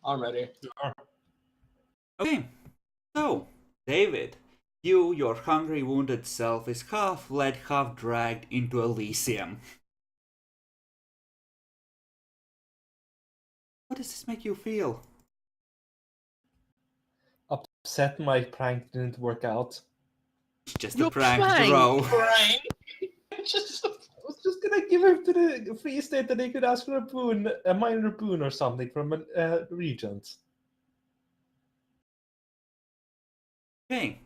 I'm ready. Okay, so, David, your hungry, wounded self, is half led, half dragged into Elysium. How does this make you feel? Upset my prank didn't work out. It's just a Your prank, prank! bro. Brain. I was just gonna give him to the Free State that they could ask for a boon, a minor boon or something from a regent. Okay,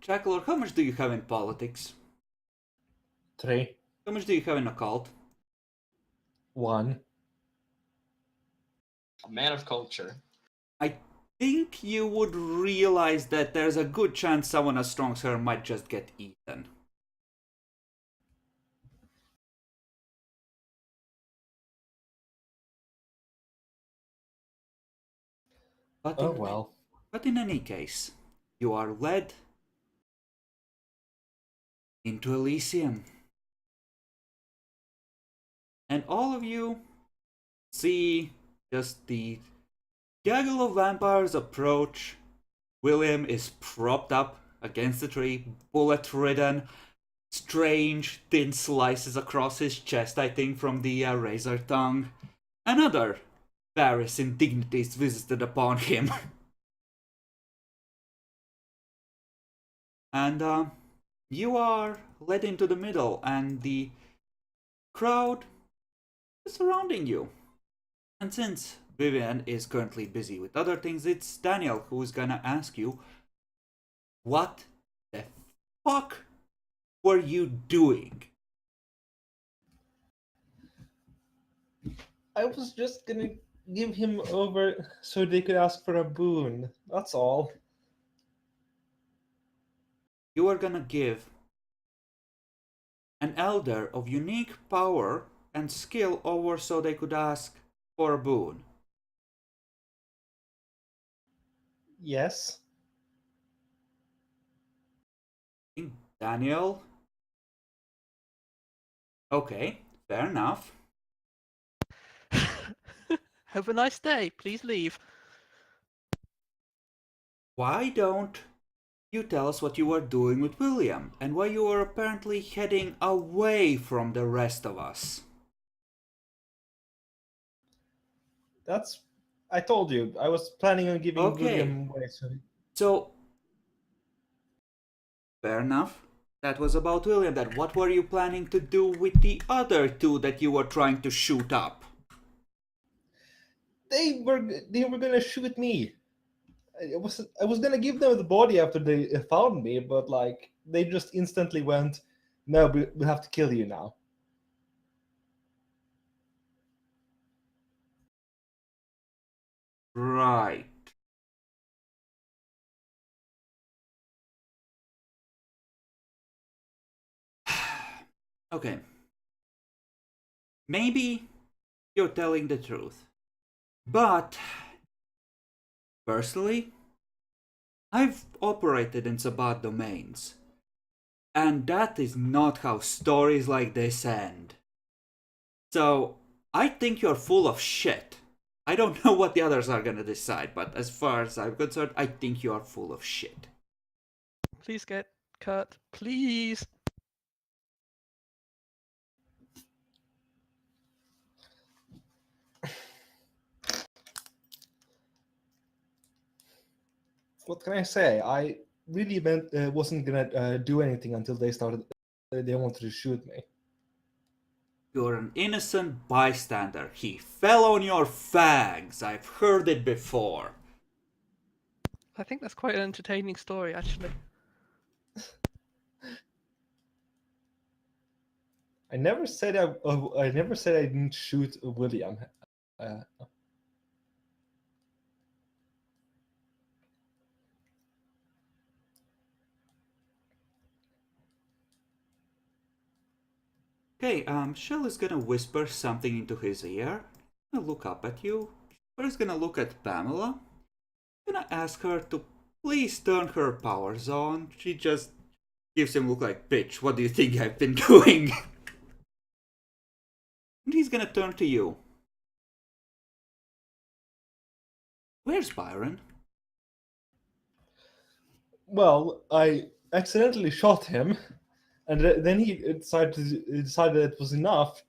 Jackalor, how much do you have in politics? 3, How much do you have in occult? 1. A man of culture. I think you would realize that there's a good chance someone as strong as her might just get eaten. But Oh well. But in any case, you are led into Elysium. And all of you see just the gaggle of vampires approach. William is propped up against the tree, bullet ridden, strange thin slices across his chest, I think, from the razor tongue. Another various indignities visited upon him. And you are led into the middle, and the crowd is surrounding you. And since Vivian is currently busy with other things, it's Daniel who's gonna ask you, what the fuck were you doing? I was just gonna give him over so they could ask for a boon. That's all. You are gonna give an elder of unique power and skill over so they could ask for a boon. Yes. Daniel? Okay, fair enough. Have a nice day. Please leave. Why don't you tell us what you were doing with William and why you were apparently heading away from the rest of us? That's. I told you. I was planning on giving Okay, William away. so fair enough. That was about William. Then what were you planning to do with the other two that you were trying to shoot up? They were gonna shoot me. I was gonna give them the body after they found me, but like they just instantly went, "No, we have to kill you now." Right. Okay. Maybe you're telling the truth. But personally, I've operated in Sabbat domains. And that is not how stories like this end. So, I think you're full of shit. I don't know what the others are gonna decide, but as far as I'm concerned, I think you are full of shit. Please get cut. Please. What can I say? I really wasn't gonna do anything until they started. They wanted to shoot me. You're an innocent bystander. He fell on your fags. I've heard it before. I think that's quite an entertaining story, actually. I never said I never said I didn't shoot William. Uh, Okay, Shell is gonna whisper something into his ear. Gonna look up at you. First gonna look at Pamela. Gonna ask her to please turn her powers on. She just gives him a look like, bitch, what do you think I've been doing? And he's gonna turn to you. Where's Byron? Well, I accidentally shot him, and then he decided it was enough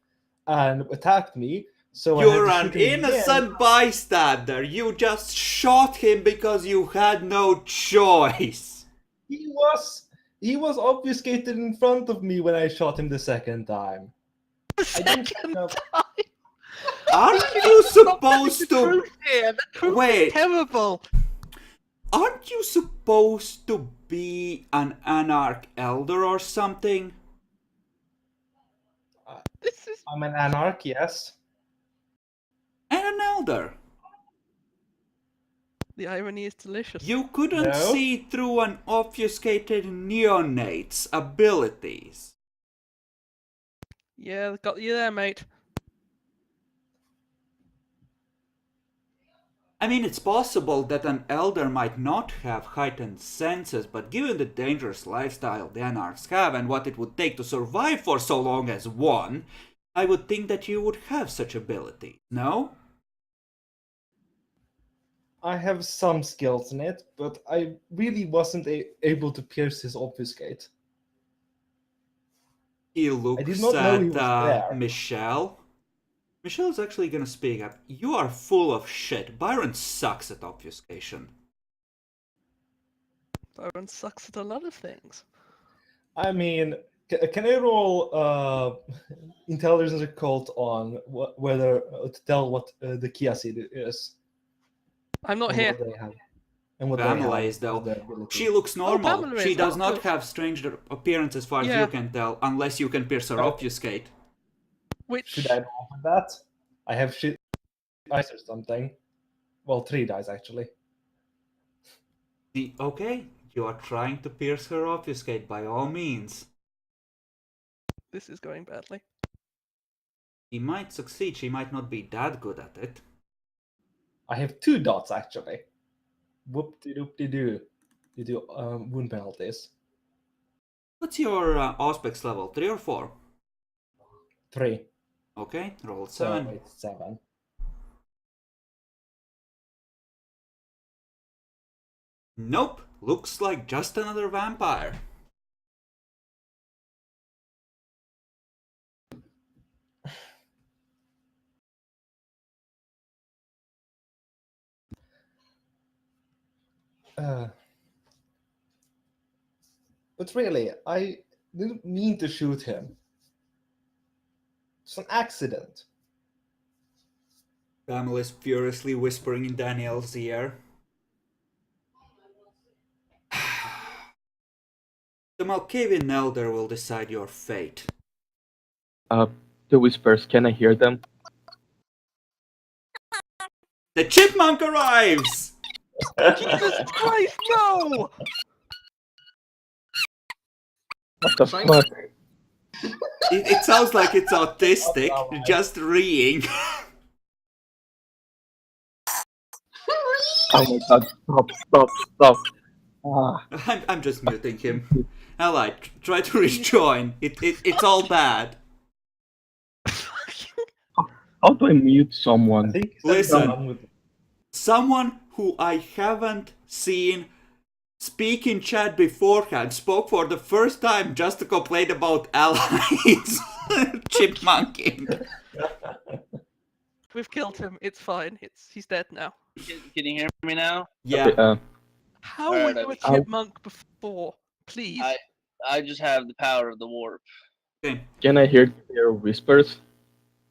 and attacked me. So You're I an had to shoot him again. innocent bystander. You just shot him because you had no choice. He was obfuscated in front of me when I shot him the second time. The I didn't second know. time. Aren't you supposed The to... truth here. The truth Wait. is terrible. Aren't you supposed to be an Anarch Elder or something? This is I'm an anarch, yes. And an Elder. the irony is delicious. You couldn't No. see through an obfuscated neonate's abilities. Yeah, got you there, mate. I mean, it's possible that an Elder might not have heightened senses, but given the dangerous lifestyle the Anarchs have and what it would take to survive for so long as one, I would think that you would have such ability, no? I have some skills in it, but I really wasn't able to pierce his obfuscate. He I looks did not know he at was there. Michelle. Michelle's actually gonna speak up. You are full of shit. Byron sucks at obfuscation. Byron sucks at a lot of things. I mean, can I roll intelligence occult on whether to tell what the Kia seed is? I'm not and here. What they have, and what Pamela they have is, though. as their ability. She looks normal. Pamela She is. does Oh, not good. have strange appearance as far as Yeah. you can tell, unless you can pierce her Oh. obfuscate. Which Should I roll for that? I have shit dice or something. Well, 3 dice actually. Okay, you are trying to pierce her obfuscate by all means. this is going badly. He might succeed, she might not be that good at it. I have 2 dots actually. Whoop-de-doop-de-doo. You do wound penalties. What's your Auspex level? 3 or 4? 3. Okay, roll So 7. it's 7. Nope, looks like just another vampire. But really, I didn't mean to shoot him. It's an accident. Pamela is furiously whispering in Daniel's ear. The Malkavian Elder will decide your fate. The whispers, can I hear them? The chipmunk arrives! Jesus Christ, no! What the fuck? It sounds like it's autistic, just reeing. Oh my god, stop. Ah, I'm just muting him. Ally, try to rejoin. It's all bad. how do I mute I someone? think Listen. someone with Someone who I haven't seen speak in chat beforehand spoke for the first time just to complain about Allies chipmunking. We've killed him. It's fine. He's dead now. Can you hear me now? Yeah. Okay, How were you a Alright, chipmunk before? Please. I just have the power of the warp. Okay. can I hear their whispers?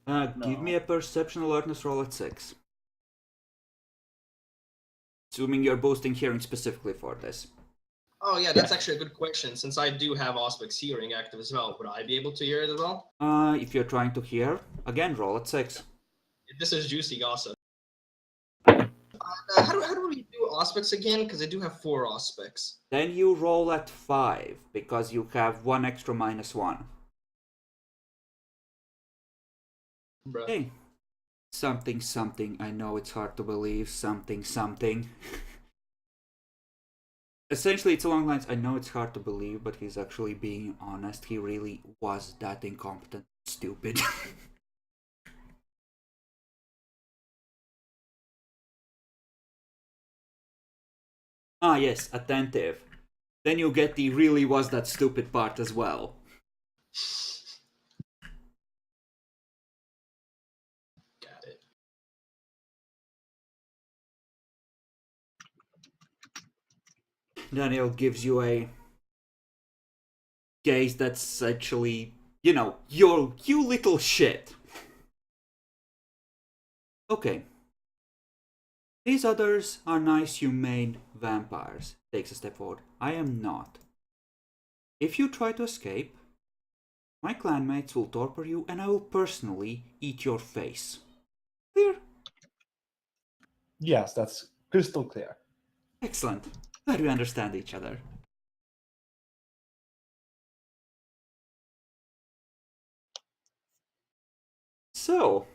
Give me a perception alertness roll at 6. Assuming you're boosting hearing specifically for this. Oh yeah, that's actually a good question. Since I do have Auspex hearing active as well, would I be able to hear it as well? If you're trying to hear, again, roll at 6. This is juicy gossip. How do we do Auspex again? Because I do have 4 Auspex. Then you roll at 5, because you have 1 extra -1. Bruh. Okay. Something, I know it's hard to believe, something. Essentially, it's along the lines, I know it's hard to believe, but he's actually being honest. He really was that incompetent, stupid. Ah, yes, attentive. Then you get the really was that stupid part as well. Got it. Daniel gives you a gaze that's actually, you know, you little shit. Okay. These others are nice, humane vampires. Takes a step forward. I am not. If you try to escape, my clanmates will torture you and I will personally eat your face. Clear? Yes, that's crystal clear. Excellent. Glad we understand each other. So,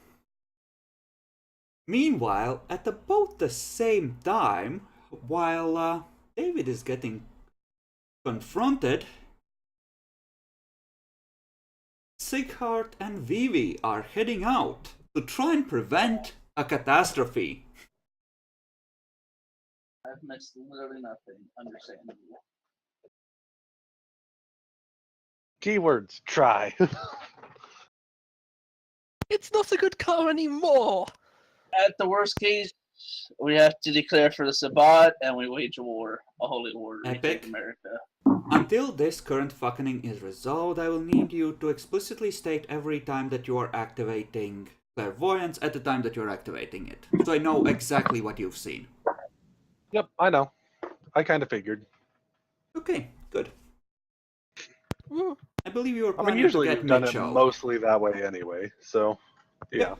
meanwhile, at about the same time, while David is getting confronted, Sighart and Vivi are heading out to try and prevent a catastrophe. I've missed literally nothing. Understandable. Keywords, try. It's not a good car anymore. At the worst case, we have to declare for the Sabbat and we wage a war, a holy war to retake Epic. America. Until this current fucking is resolved, I will need you to explicitly state every time that you are activating clairvoyance at the time that you're activating it. So I know exactly what you've seen. Yep, I know. I kind of figured. Okay, good. Woo. I believe you were I mean, planning usually to get we've done it Mitchell. mostly that way anyway, so yeah. Yep.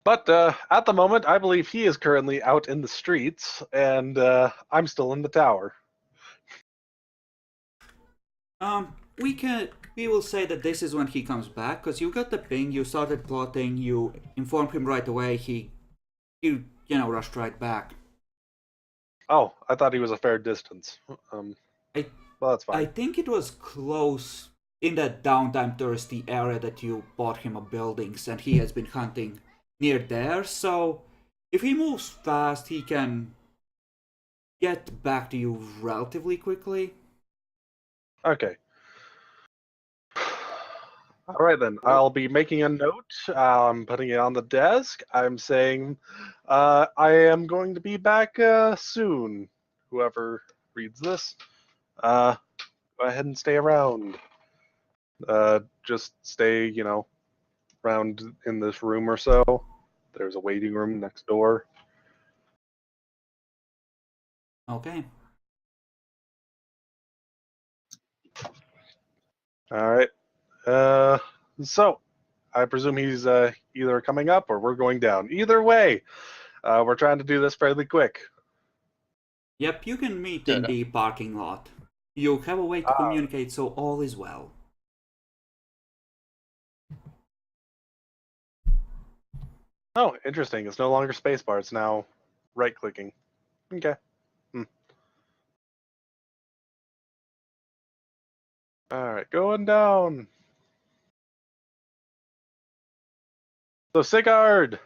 But at the moment, I believe he is currently out in the streets, and I'm still in the tower. We will say that this is when he comes back, because you got the ping, you started plotting, you informed him right away, he rushed right back. Oh, I thought he was a fair distance. Well, that's I fine. think it was close in that downtime touristy area that you bought him a buildings, and he has been hunting near there, so if he moves fast, he can get back to you relatively quickly. Okay. All right then. I'll be making a note. Putting it on the desk. I'm saying, I am going to be back soon. Whoever reads this, go ahead and stay around. Just stay, around in this room or so. There's a waiting room next door. Okay. All right. So I presume he's either coming up or we're going down. Either way, we're trying to do this fairly quick. Yep, you can meet in the parking lot. You have a way to communicate, so all is well. Oh, interesting. It's no longer spacebar. It's now right-clicking. Okay. All right, going down. So, Sigurd,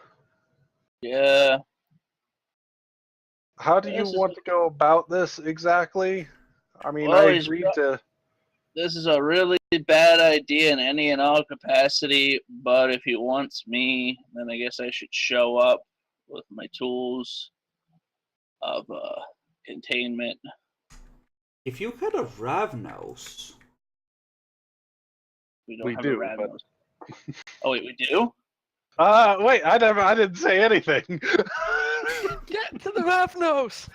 Yeah. how do you This is want to go about this exactly? I mean, Well, I he's agreed to. This is a really bad idea in any and all capacity, but if he wants me, then I guess I should show up with my tools of containment. If you had a Ravnos, We don't We have do, a but- Ravnos. Oh wait, we do? Wait, I didn't say anything. Get to the Ravnos!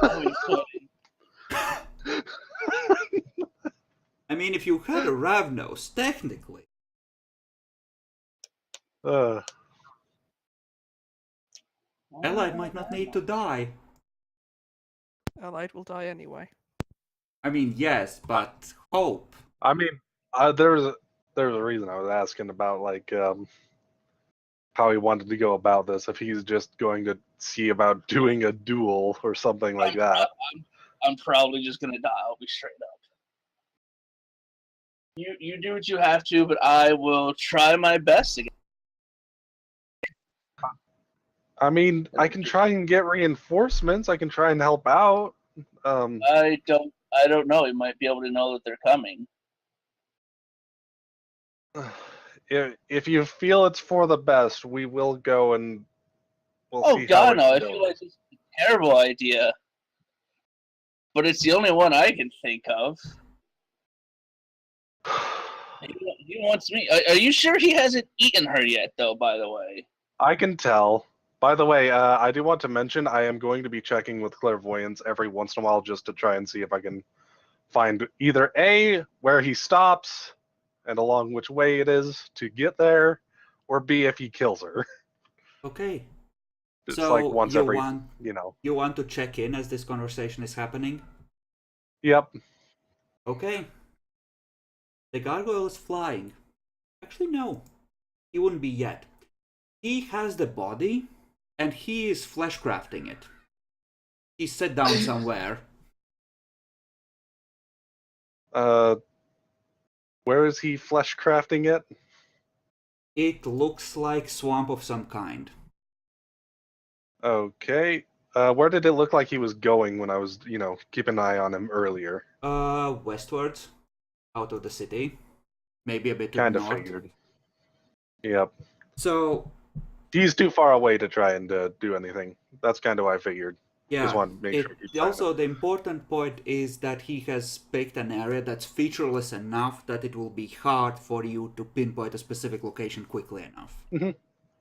Oh, we could. I mean, if you had a Ravnos, technically. Allied might not need to die. Allied will die anyway. I mean, yes, but hope. I mean, there was a reason I was asking about how he wanted to go about this. If he's just going to see about doing a duel or something like that. I'm probably just gonna die. I'll be straight up. You do what you have to, but I will try my best to get. I mean, I can try and get reinforcements. I can try and help out. I don't know. He might be able to know that they're coming. If you feel it's for the best, we will go and we'll Oh see God, how no! I it feel goes. like it's a terrible idea, but it's the only one I can think of. He wants me. Are you sure he hasn't eaten her yet, though? By the way. I can tell. By the way, I do want to mention I am going to be checking with clairvoyance every once in a while just to try and see if I can find either A, where he stops and along which way it is to get there, or B, if he kills her. Okay. It's So like once you every, want you want to check in as this conversation is happening? Yep. Okay. The gargoyle is flying. Actually, no. He wouldn't be yet. He has the body, and he is flesh crafting it. He's set down somewhere. Where is he flesh crafting it? It looks like swamp of some kind. Okay. Where did it look like he was going when I was, keeping an eye on him earlier? Westwards, out of the city. Maybe a bit to Kind the of north. figured. Yep. So, He's too far away to try and do anything. That's kind of what I figured. yeah. Just want to make sure he's Also, the important point is that he has picked an area that's featureless enough that it will be hard for you to pinpoint a specific location quickly enough.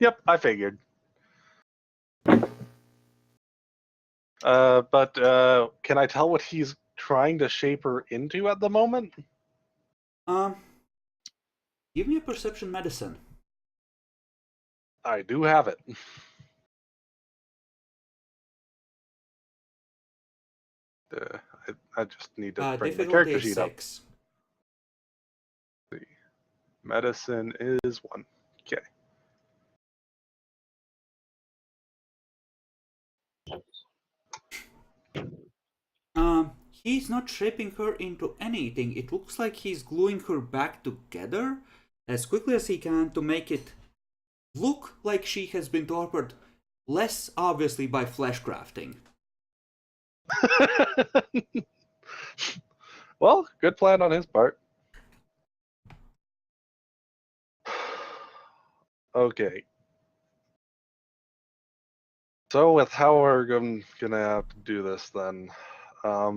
Yep, I figured. But can I tell what he's trying to shape her into at the moment? Give me a perception medicine. I do have it. I just need to bring the Difficulty character is sheet 6. up. Medicine is 1. Okay. He's not shaping her into anything. It looks like he's gluing her back together as quickly as he can to make it look like she has been tortured, less obviously by flesh crafting. Well, good plan on his part. Okay. So with how we're gonna have to do this then, I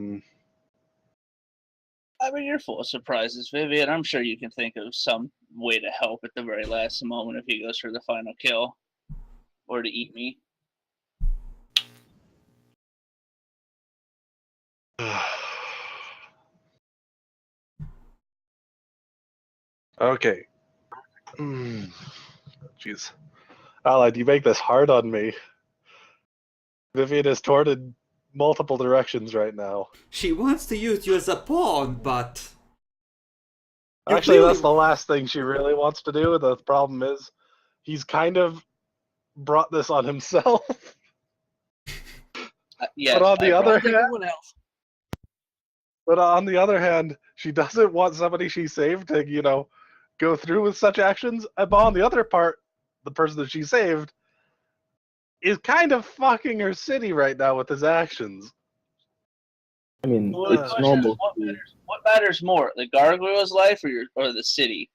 mean, you're full of surprises, Vivian. I'm sure you can think of some way to help at the very last moment if he goes for the final kill. Or to eat me. okay. Jeez. Allied, you make this hard on me. Vivian is torn in multiple directions right now. She wants to use you as a pawn, but... Actually, clearly- that's the last thing she really wants to do. The problem is, he's kind of brought this on himself. Yes, But on the other hand, Everyone else. she doesn't want somebody she saved to, go through with such actions. But on the other part, the person that she saved is kind of fucking her city right now with his actions. I mean, Well, the it's question is, normal. what matters more, the gargoyle's life or the city?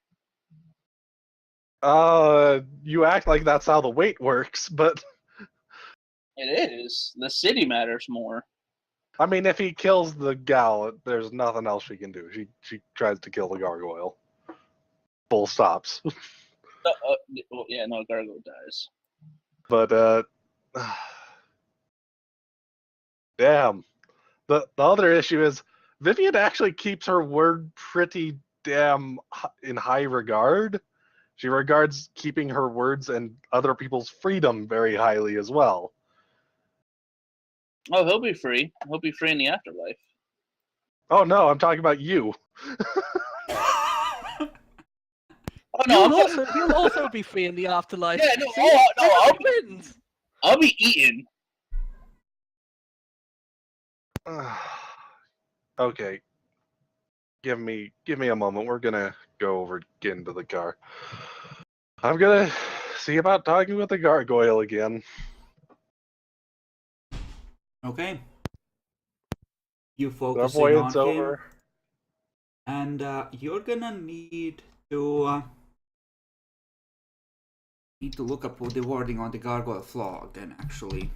You act like that's how the weight works, but It is. The city matters more. I mean, if he kills the gal, there's nothing else she can do. She tries to kill the gargoyle. Full stops. Well, yeah, no, gargoyle dies. But damn. The other issue is Vivian actually keeps her word pretty damn in high regard. She regards keeping her words and other people's freedom very highly as well. Oh, he'll be free. He'll be free in the afterlife. Oh no, I'm talking about you. Oh no, He'll also be free in the afterlife. Yeah, no, See? I'll wins. I'll be eaten. Okay. Give me a moment. We're gonna go over, get into the car. I'm gonna see about talking with the gargoyle again. Okay. You focus in on Clairvoyance him, over. and you're gonna need to look up the wording on the gargoyle flaw again, actually,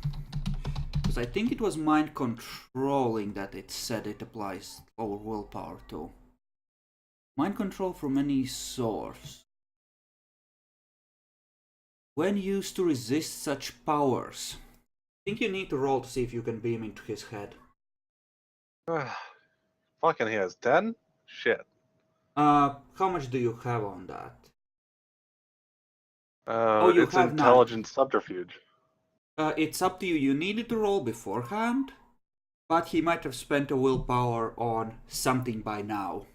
because I think it was mind controlling that it said it applies lower willpower to. Mind control from any source. When used to resist such powers. I think you need to roll to see if you can beam into his head. Fucking he has 10? Shit. How much do you have on that? You It's have 9. intelligent subterfuge. It's up to you. You needed to roll beforehand, but he might have spent a willpower on something by now.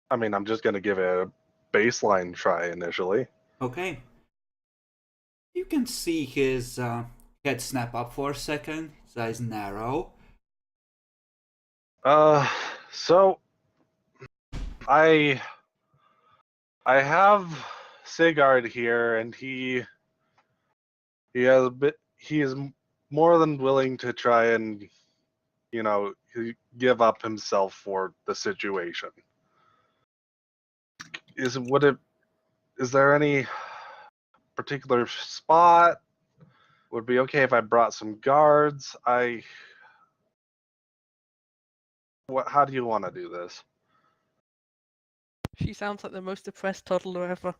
I mean, I'm just gonna give it a baseline try initially. Okay. You can see his head snap up for a second. His eyes narrow. So I have Sigard here, and he is more than willing to try and, you know, give up himself for the situation. Is there any particular spot? Would be okay if I brought some guards. How do you want to do this? She sounds like the most depressed toddler ever.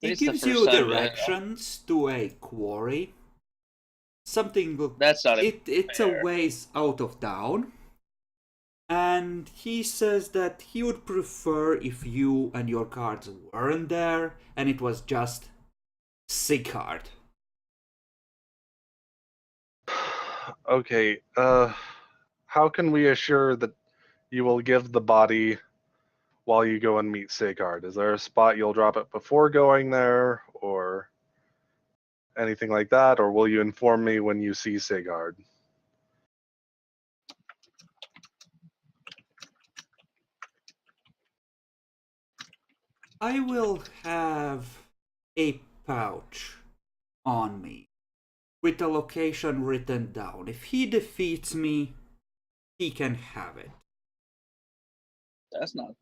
He It's the gives first you time doing it. directions to a quarry. Something. That's not It's a fair. ways out of town. And he says that he would prefer if you and your guards weren't there and it was just Jyhad. Okay, how can we assure that you will give the body while you go and meet Sigard? Is there a spot you'll drop it before going there, or anything like that, or will you inform me when you see Sigard? I will have a pouch on me with the location written down. If he defeats me, he can have it. That's not.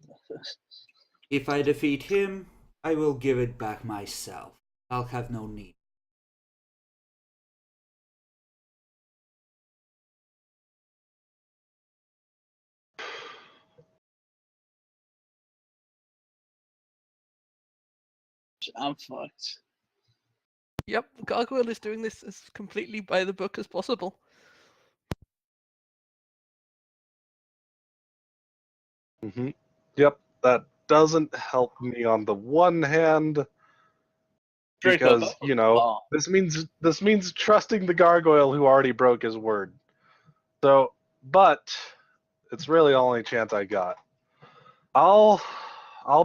If I defeat him, I will give it back myself. I'll have no need. I'm fucked. Yep, Gargoyle is doing this as completely by the book as possible. Mm-hmm. Yep, that doesn't help me on the one hand, Draco, because you know this means trusting the gargoyle who already broke his word. So, but it's really the only chance I got. I'll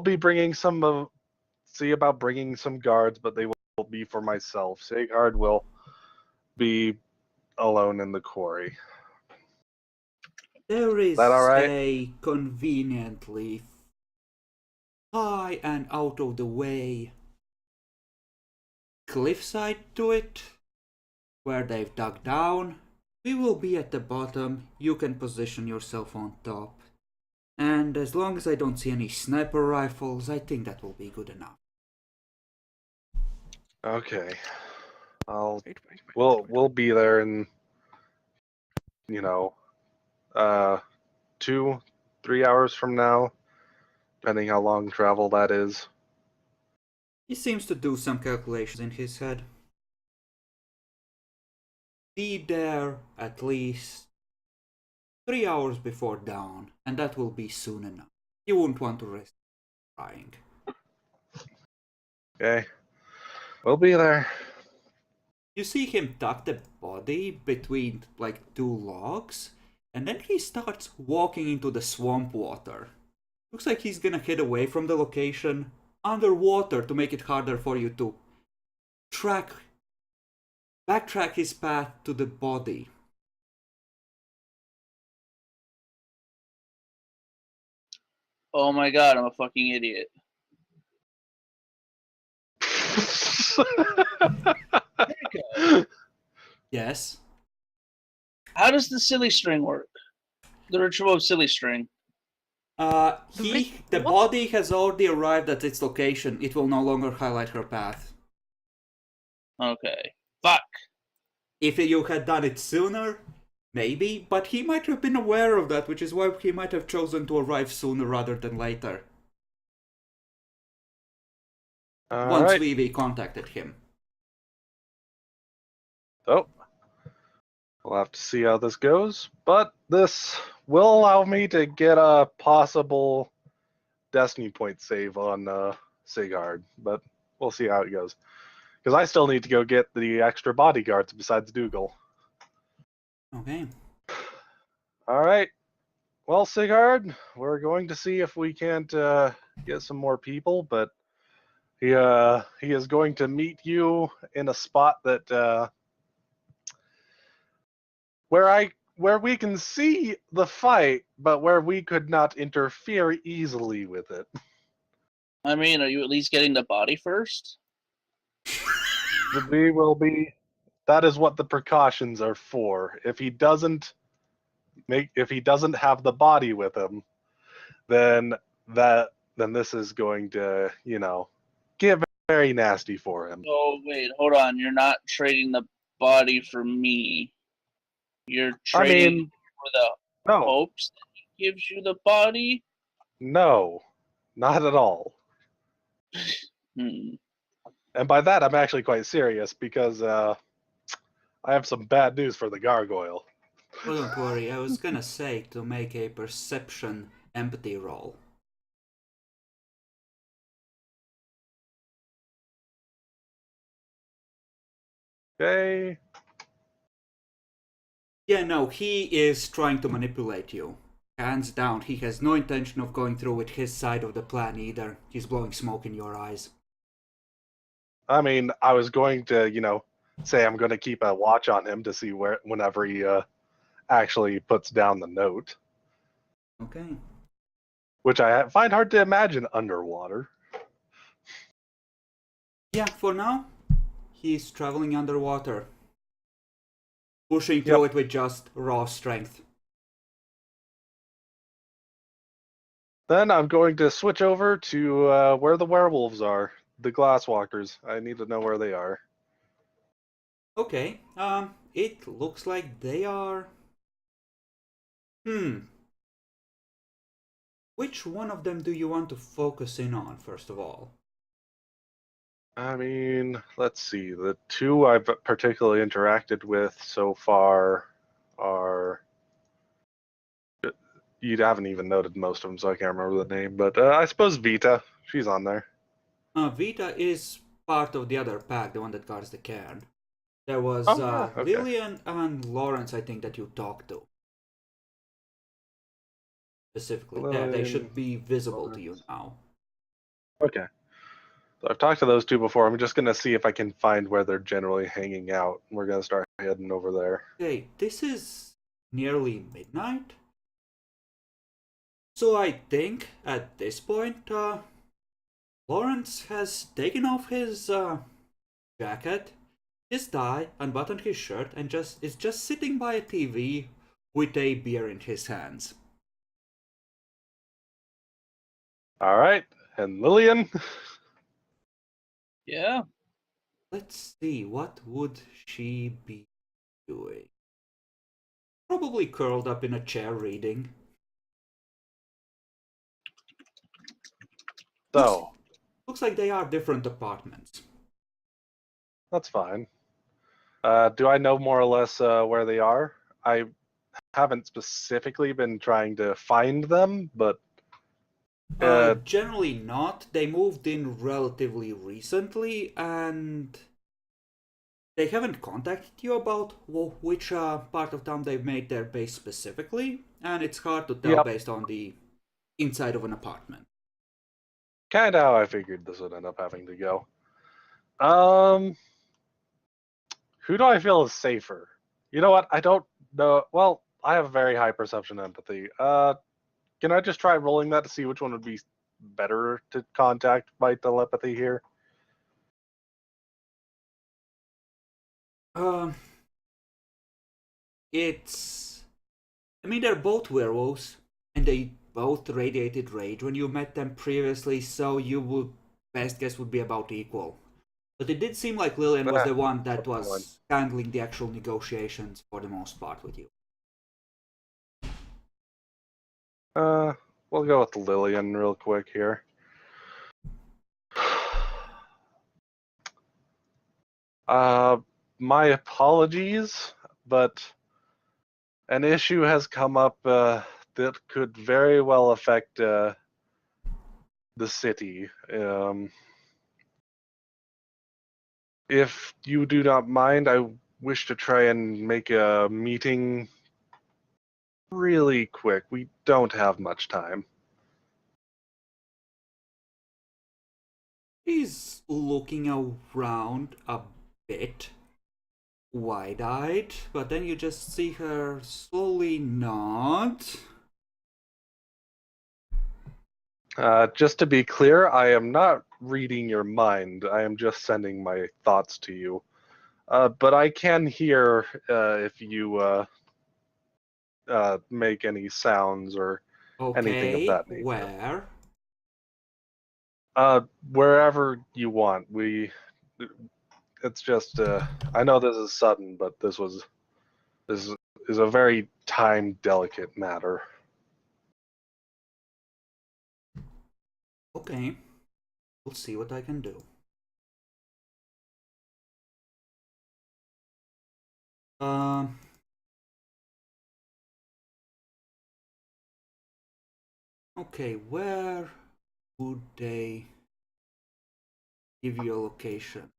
be bringing see about bringing some guards, but they will be for myself. Sigard will be alone in the quarry. There is That all right? a conveniently high and out of the way cliffside to it, where they've dug down. We will be at the bottom. You can position yourself on top. And as long as I don't see any sniper rifles, I think that will be good enough. Okay. Wait. We'll be there in, you know, 2-3 hours from now, depending how long travel that is. He seems to do some calculations in his head. Be there at least 3 hours before dawn, and that will be soon enough. You won't want to risk trying. Okay. We'll be there. You see him tuck the body between like 2 logs, and then he starts walking into the swamp water. Looks like he's gonna head away from the location underwater to make it harder for you to backtrack his path to the body. Oh my god, I'm a fucking idiot. works. Yes. How does the silly string work? The ritual of silly string. The what? body has already arrived at its location. It will no longer highlight her path. Okay. Fuck. If you had done it sooner, maybe, but he might have been aware of that, which is why he might have chosen to arrive sooner rather than later. All Once right. Vivi contacted him. So, we'll have to see how this goes. But this will allow me to get a possible Destiny point save on Sigurd. But we'll see how it goes. Because I still need to go get the extra bodyguards besides Dougal. Okay. All right. Well, Sigurd, we're going to see if we can't get some more people, but he is going to meet you in a spot that where we can see the fight, but where we could not interfere easily with it. I mean, are you at least getting the body first? We will be. That is what the precautions are for. If he doesn't have the body with him, then this is going to, get very nasty for him. Oh, wait, hold on. You're not trading the body for me. You're I trading mean, for the no, hopes that he gives you the body? no, not at all. Hmm. And by that, I'm actually quite serious because I have some bad news for the gargoyle. Oh, don't worry. I was gonna say to make a perception empathy roll. Okay. Yeah, no, he is trying to manipulate you. Hands down, he has no intention of going through with his side of the plan either. He's blowing smoke in your eyes. I mean, I was going to, say I'm going to keep a watch on him to see whenever he actually puts down the note, Okay. which I find hard to imagine underwater. Yeah, for now, he's traveling underwater. Pushing through it with just raw strength. Then I'm going to switch over to where the werewolves are, the glasswalkers. I need to know where they are. Okay, it looks like they are... Which one of them do you want to focus in on, first of all? I mean, let's see. The two I've particularly interacted with so far are. You haven't even noted most of them, so I can't remember the name. But I suppose Vita, she's on there. Vita is part of the other pack, the one that guards the cairn. There was Okay. Lillian and Lawrence, I think, that you talked to. Specifically, they should be visible to you now. Okay. So I've talked to those two before. I'm just going to see if I can find where they're generally hanging out. We're going to start heading over there. Okay, this is nearly midnight. So I think at this point, Lawrence has taken off his jacket, his tie, unbuttoned his shirt, and is just sitting by a TV with a beer in his hands. All right. And Lillian? Yeah. Let's see, what would she be doing? Probably curled up in a chair reading. So, Looks like they are different apartments. that's fine. Do I know more or less where they are? I haven't specifically been trying to find them, but Generally not. They moved in relatively recently, and they haven't contacted you about which part of town they've made their base specifically, and it's hard to tell based on the inside of an apartment. kind of how I figured this would end up having to go. Who do I feel is safer? You know what? I don't know. Well, I have very high perception empathy. Can I just try rolling that to see which one would be better to contact by telepathy here? It's. I mean, they're both werewolves, and they both radiated rage when you met them previously, so you would. Best guess would be about equal. But it did seem like Lillian was the one that was handling the actual negotiations for the most part with you. We'll go with Lillian real quick here. My apologies, but an issue has come up that could very well affect the city. If you do not mind, I wish to try and make a meeting really quick. We don't have much time. She's looking around a bit, wide-eyed, but then you just see her slowly nod. Just to be clear, I am not reading your mind. I am just sending my thoughts to you. But I can hear if you make any sounds or anything of that nature. Where? Wherever you want. It's just I know this is sudden, but this is a very time delicate matter. Okay. We'll see what I can do. Okay, where would they give you a location?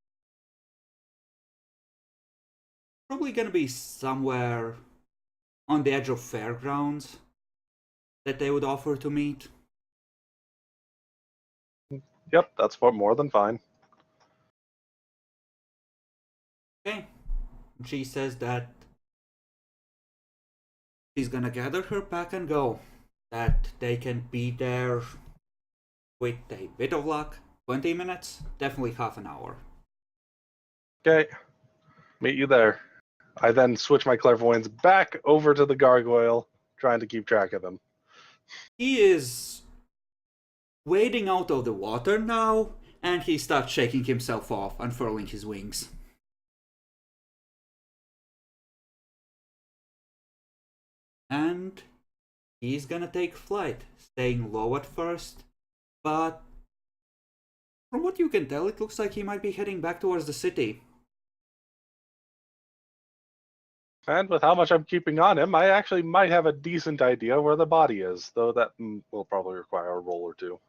Probably gonna be somewhere on the edge of fairgrounds that they would offer to meet. Yep, that's more than fine. Okay. She says that she's gonna gather her pack and go. That they can be there with a bit of luck. 20 minutes? Definitely half an hour. Okay. Meet you there. I then switch my clairvoyance back over to the gargoyle, trying to keep track of them. He is wading out of the water now, and he starts shaking himself off, unfurling his wings. And he's gonna take flight, staying low at first, but from what you can tell, it looks like he might be heading back towards the city. And with how much I'm keeping on him, I actually might have a decent idea where the body is, though that will probably require a roll or two.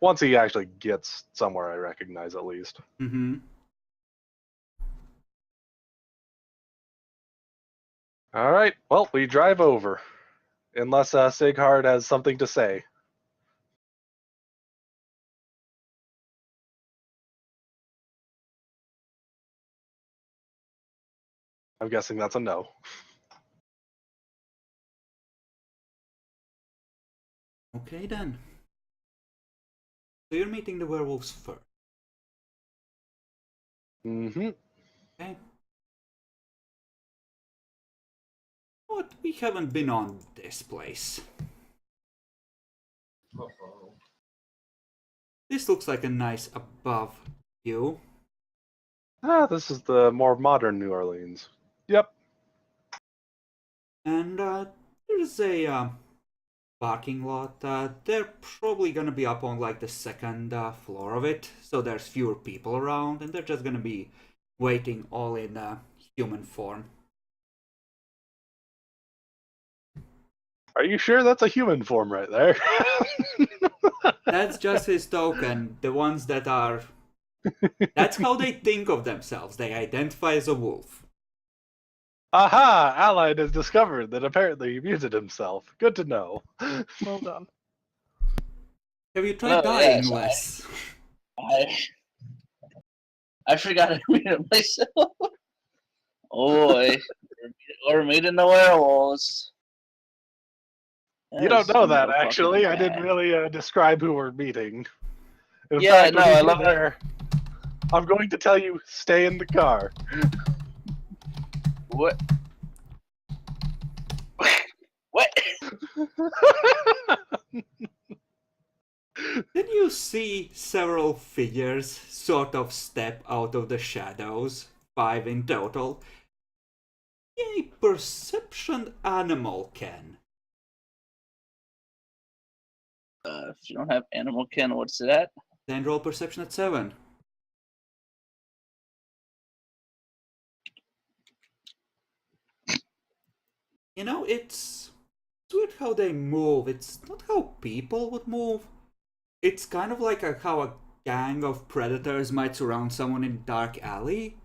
Once he actually gets somewhere I recognize, at least. Mm-hmm. All right, well, we drive over. Unless Sighard has something to say. I'm guessing that's a no. Okay then. So you're meeting the werewolves first. Mm-hmm. Okay. But we haven't been on this place. Uh-oh. This looks like a nice above view. This is the more modern New Orleans. Yep. And there's a parking lot. They're probably gonna be up on like the second floor of it, so there's fewer people around, and they're just gonna be waiting all in human form. Are you sure that's a human form right there? That's just his token. The ones that are... That's how they think of themselves. They identify as a wolf. Aha! Allied has discovered that apparently he muted himself. Good to know. Well done. Have you tried Oh, dying, yes, Wes? I forgot I muted myself. Oh boy. We're meeting the werewolves. You don't know that, Fucking actually. I bad. didn't really describe who we're meeting. In Yeah, fact, no, when you I get love there, I'm going to tell you, stay in the car. What? What? Then you see several figures sort of step out of the shadows, 5 in total. A perception animal can. If you don't have animal kin, what's it at? Then roll perception at 7. You know, it's weird how they move. It's not how people would move. It's kind of like how a gang of predators might surround someone in a dark alley.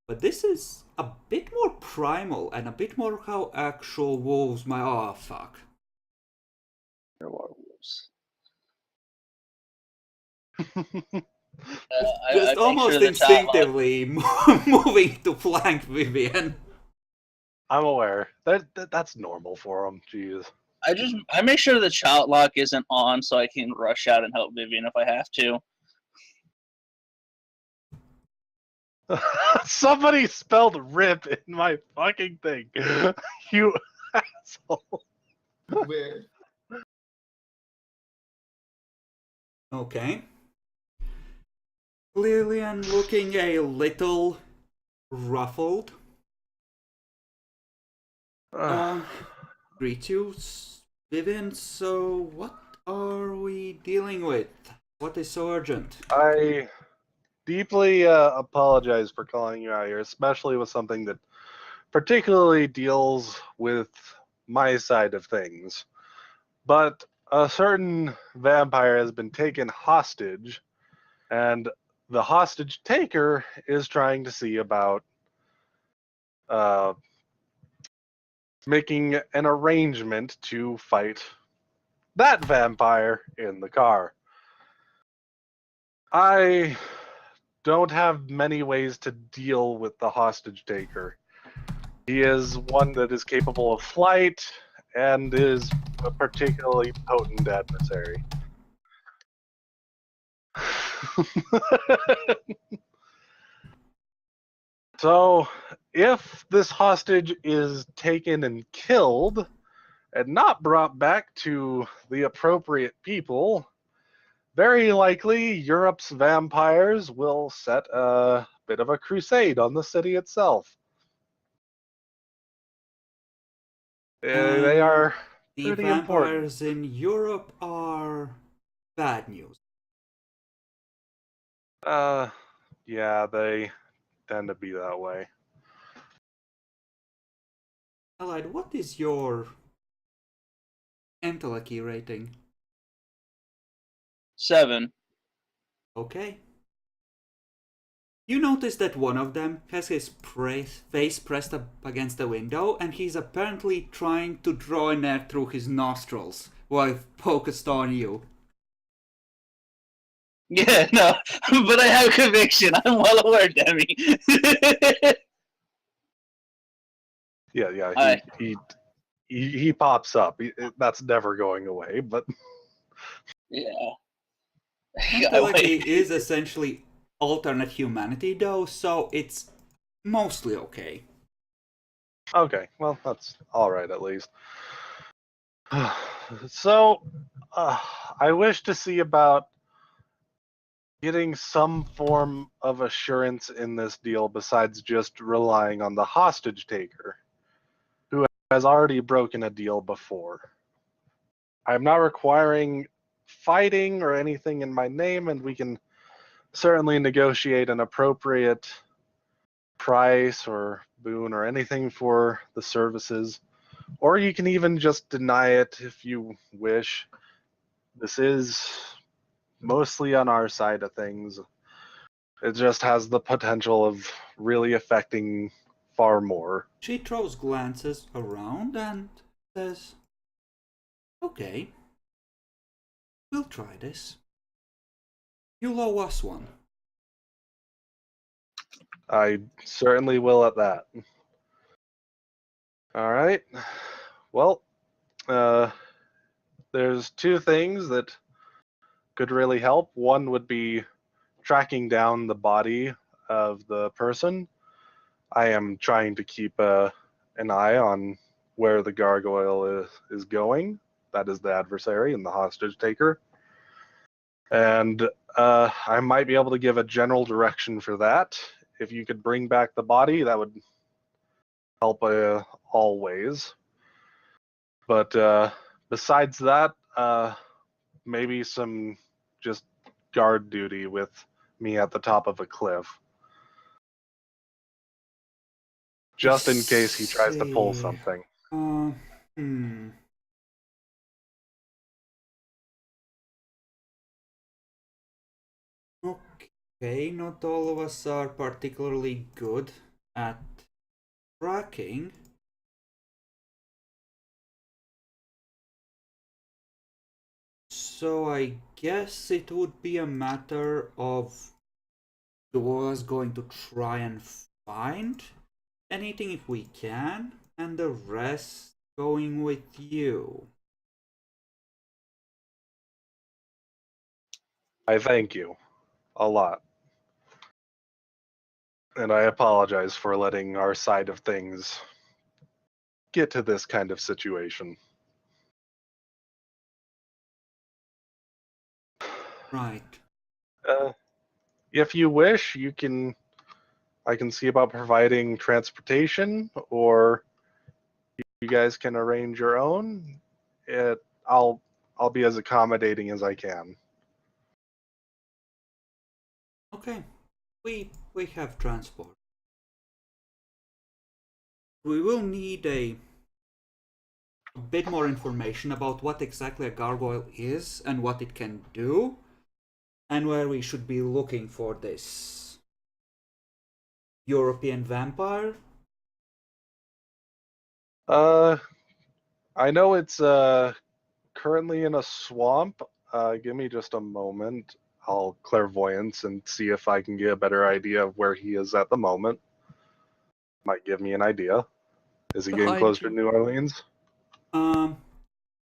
But this is a bit more primal and a bit more how actual wolves might. Oh, fuck. There are wolves. Just I make almost sure the child lock- instinctively moving to flank Vivian. I'm aware. That's normal for them. Jeez. I make sure the child lock isn't on so I can rush out and help Vivian if I have to. Somebody spelled "rip" in my fucking thing. You asshole. Weird. Okay. Lillian looking a little ruffled. Greet you, Vivian. So, what are we dealing with? What is so urgent? I deeply apologize for calling you out here, especially with something that particularly deals with my side of things. But a certain vampire has been taken hostage, and the hostage taker is trying to see about making an arrangement to fight that vampire in the car. I don't have many ways to deal with the hostage taker. He is one that is capable of flight and is a particularly potent adversary. So, if this hostage is taken and killed and not brought back to the appropriate people, very likely Europe's vampires will set a bit of a crusade on the city itself. They are The pretty important. vampires in Europe are bad news. Yeah, they tend to be that way. Allied, what is your intellect rating? 7. Okay. You notice that one of them has his face pressed up against the window, and he's apparently trying to draw in air through his nostrils while focused on you. Yeah, no, but I have conviction. I'm well aware, Demi. Yeah. He pops up. That's never going away. But Yeah. Intellect Wait. is essentially alternate humanity, though, so it's mostly okay. okay, well that's all right at least. So, I wish to see about getting some form of assurance in this deal besides just relying on the hostage taker, who has already broken a deal before. I'm not requiring fighting or anything in my name, and we can certainly negotiate an appropriate price or boon or anything for the services. Or you can even just deny it if you wish. This is mostly on our side of things. It just has the potential of really affecting far more. She throws glances around and says, okay, we'll try this. You owe us one. I certainly will at that. All right. Well, there's two things that could really help. One would be tracking down the body of the person. I am trying to keep an eye on where the gargoyle is going. That is the adversary and the hostage taker. And I might be able to give a general direction for that. If you could bring back the body, that would help always. But besides that, maybe some just guard duty with me at the top of a cliff. Just in case he tries to pull See. something. Okay, not all of us are particularly good at tracking. So I guess it would be a matter of two of us going to try and find anything if we can, and the rest going with you. I thank you a lot. And I apologize for letting our side of things get to this kind of situation. Right. If you wish, I can see about providing transportation, or you guys can arrange your own. I'll be as accommodating as I can. Okay. We have transport. We will need a bit more information about what exactly a gargoyle is and what it can do, and where we should be looking for this European vampire. I know it's currently in a swamp. Give me just a moment. I'll clairvoyance and see if I can get a better idea of where he is at the moment. Might give me an idea. Is he getting Behind closer to you. New Orleans?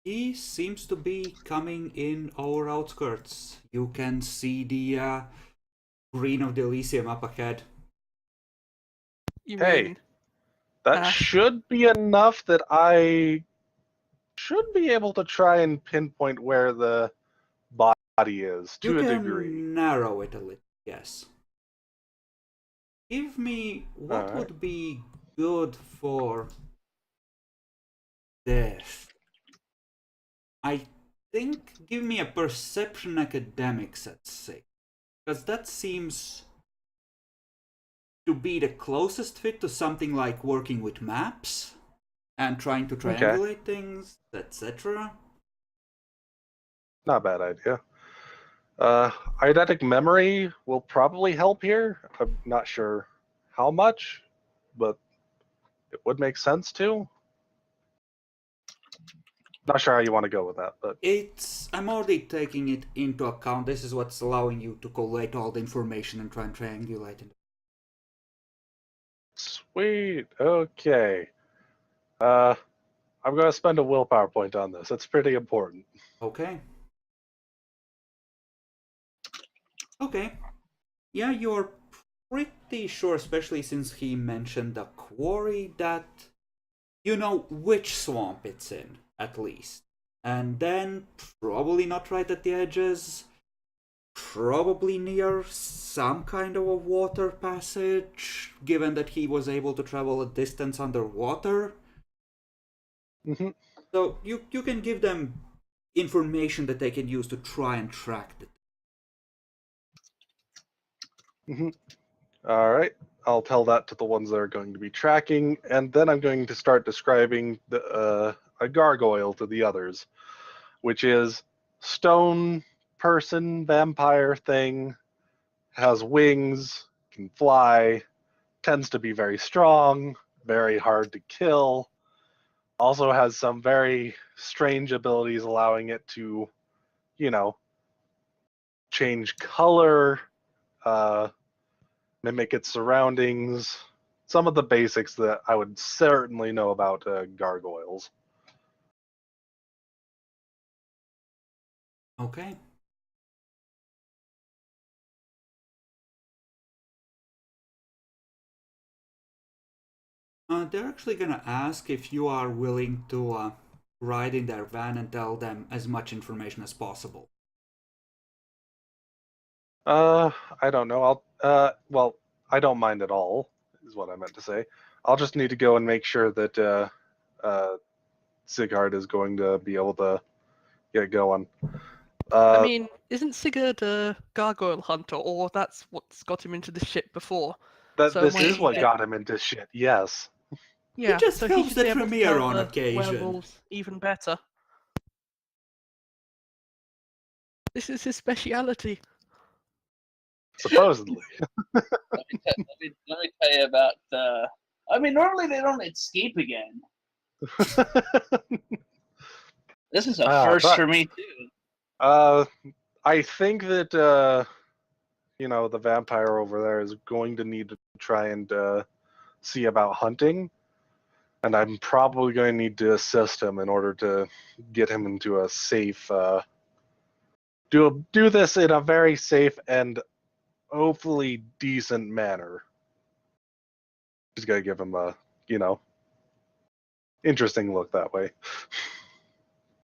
He seems to be coming in our outskirts. You can see the green of the Elysium up ahead. You Hey, mean that Ash? should be enough that I should be able to try and pinpoint where the body is You to a can degree. narrow it a little, yes. Give me what Alright. would be good for this. I think give me a perception academics at 6. Because that seems to be the closest fit to something like working with maps and trying to Okay. triangulate things, etc. Not a bad idea. Eidetic memory will probably help here. I'm not sure how much, but it would make sense to. Not sure how you want to go with that, but I'm already taking it into account. This is what's allowing you to collate all the information and try and triangulate it. sweet. Okay. I'm going to spend a willpower point on this. It's pretty important. Okay. Okay. Yeah, you're pretty sure, especially since he mentioned the quarry, that you know which swamp it's in, at least. And then, probably not right at the edges, probably near some kind of a water passage, given that he was able to travel a distance underwater. Mm-hmm. So you can give them information that they can use to try and track it. Mm-hmm. All right. I'll tell that to the ones that are going to be tracking, and then I'm going to start describing a gargoyle to the others, which is stone person vampire thing, has wings, can fly, tends to be very strong, very hard to kill, also has some very strange abilities allowing it to, change color, mimic its surroundings, some of the basics that I would certainly know about gargoyles. Okay. They're actually gonna ask if you are willing to ride in their van and tell them as much information as possible. I don't know. Well, I don't mind at all, is what I meant to say. I'll just need to go and make sure that Jyhad is going to be able to get going. I mean, isn't Sigurd a gargoyle hunter, or that's what's got him into the shit before? so this might is he what be- got him into shit. Yes. Yeah, just so he helps should the be able to Tremere tell on the occasion. werewolves even better. This is his speciality. Supposedly. Let me tell you about. I mean, normally they don't escape again. This is a first but- for me too. I think that the vampire over there is going to need to try and see about hunting, and I'm probably going to need to assist him in order to get him into a safe. Do this in a very safe and hopefully decent manner. Just gotta give him a interesting look that way.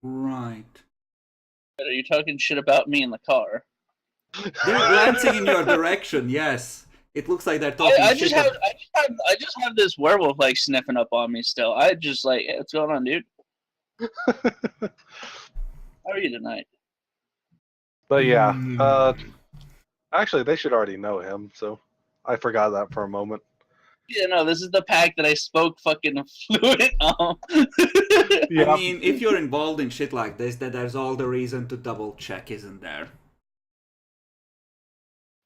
Right. But are you talking shit about me in the car? They're glancing in your direction, yes. It looks like they're talking I shit. just have this werewolf like sniffing up on me still. I just like, hey, what's going on, dude? How are you tonight? But yeah, Hmm. actually they should already know him, so I forgot that for a moment. Yeah, no, this is the pack that I spoke fucking fluent on. Yeah. I mean, if you're involved in shit like this, then there's all the reason to double check, isn't there?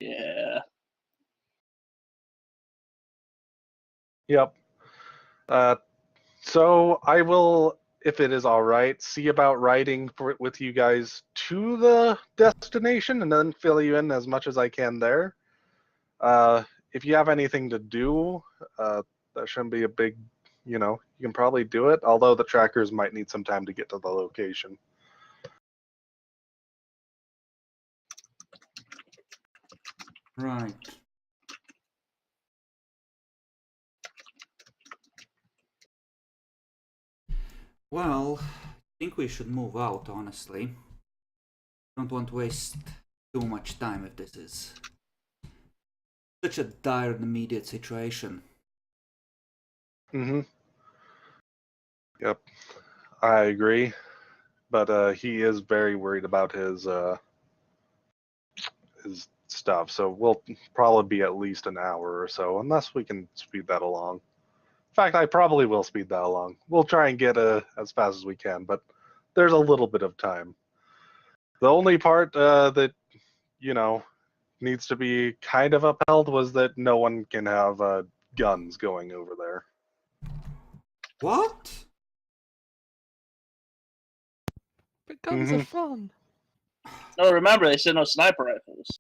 Yeah. Yep. So I will, if it is all right, see about riding with you guys to the destination and then fill you in as much as I can there. If you have anything to do, that shouldn't be a big, you can probably do it, although the trackers might need some time to get to the location. Right. Well, I think we should move out, honestly. Don't want to waste too much time if this is such a dire and immediate situation. Mm-hmm. Yep. I agree. But he is very worried about his stuff, so we'll probably be at least an hour or so, unless we can speed that along. In fact, I probably will speed that along. We'll try and get as fast as we can, but there's a little bit of time. The only part that needs to be kind of upheld was that no one can have guns going over there. What? But guns are fun. No, remember they said no sniper rifles.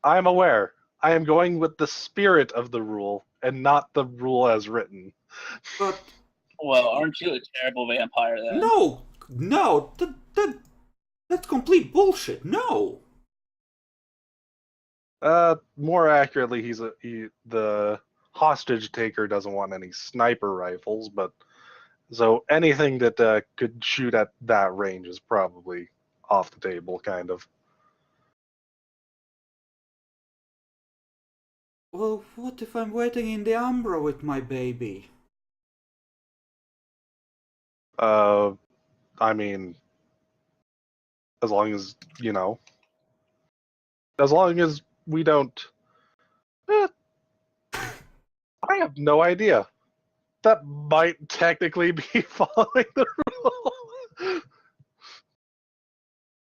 I'm aware. I am going with the spirit of the rule and not the rule as written. But Well, aren't you a terrible vampire then? no, that's complete bullshit. No. More accurately, the hostage taker doesn't want any sniper rifles, but so anything that could shoot at that range is probably off the table, kind of. Well, what if I'm waiting in the Umbra with my baby? I mean, as long as as long as we don't. I have no idea. That might technically be following the rule.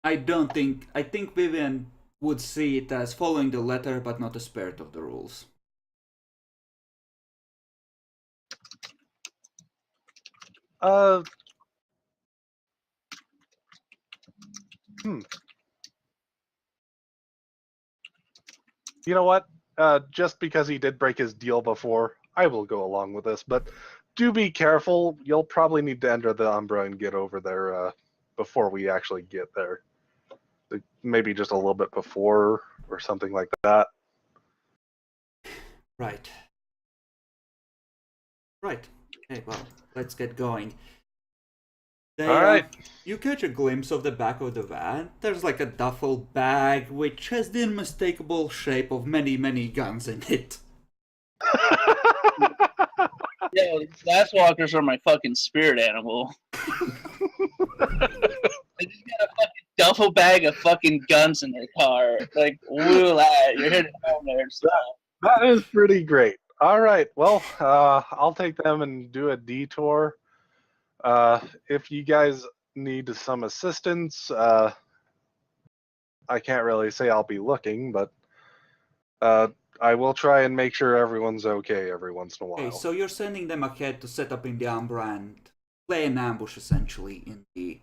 I think Vivian would see it as following the letter but not the spirit of the rules. You know what? Just because he did break his deal before, I will go along with this. But do be careful. You'll probably need to enter the Umbra and get over there before we actually get there. Maybe just a little bit before or something like that. Right. Right. Okay, well, let's get going. They, All right. You catch a glimpse of the back of the van. There's like a duffel bag which has the unmistakable shape of many, many guns in it. Yo, glasswalkers are my fucking spirit animal. They just got a fucking duffel bag of fucking guns in their car. Like, woo, lad, you're hitting home there. So. That is pretty great. All right. Well, I'll take them and do a detour. If you guys need some assistance, I can't really say I'll be looking, but I will try and make sure everyone's okay every once in a while. Okay, so you're sending them ahead to set up in the Umbra and play an ambush essentially in the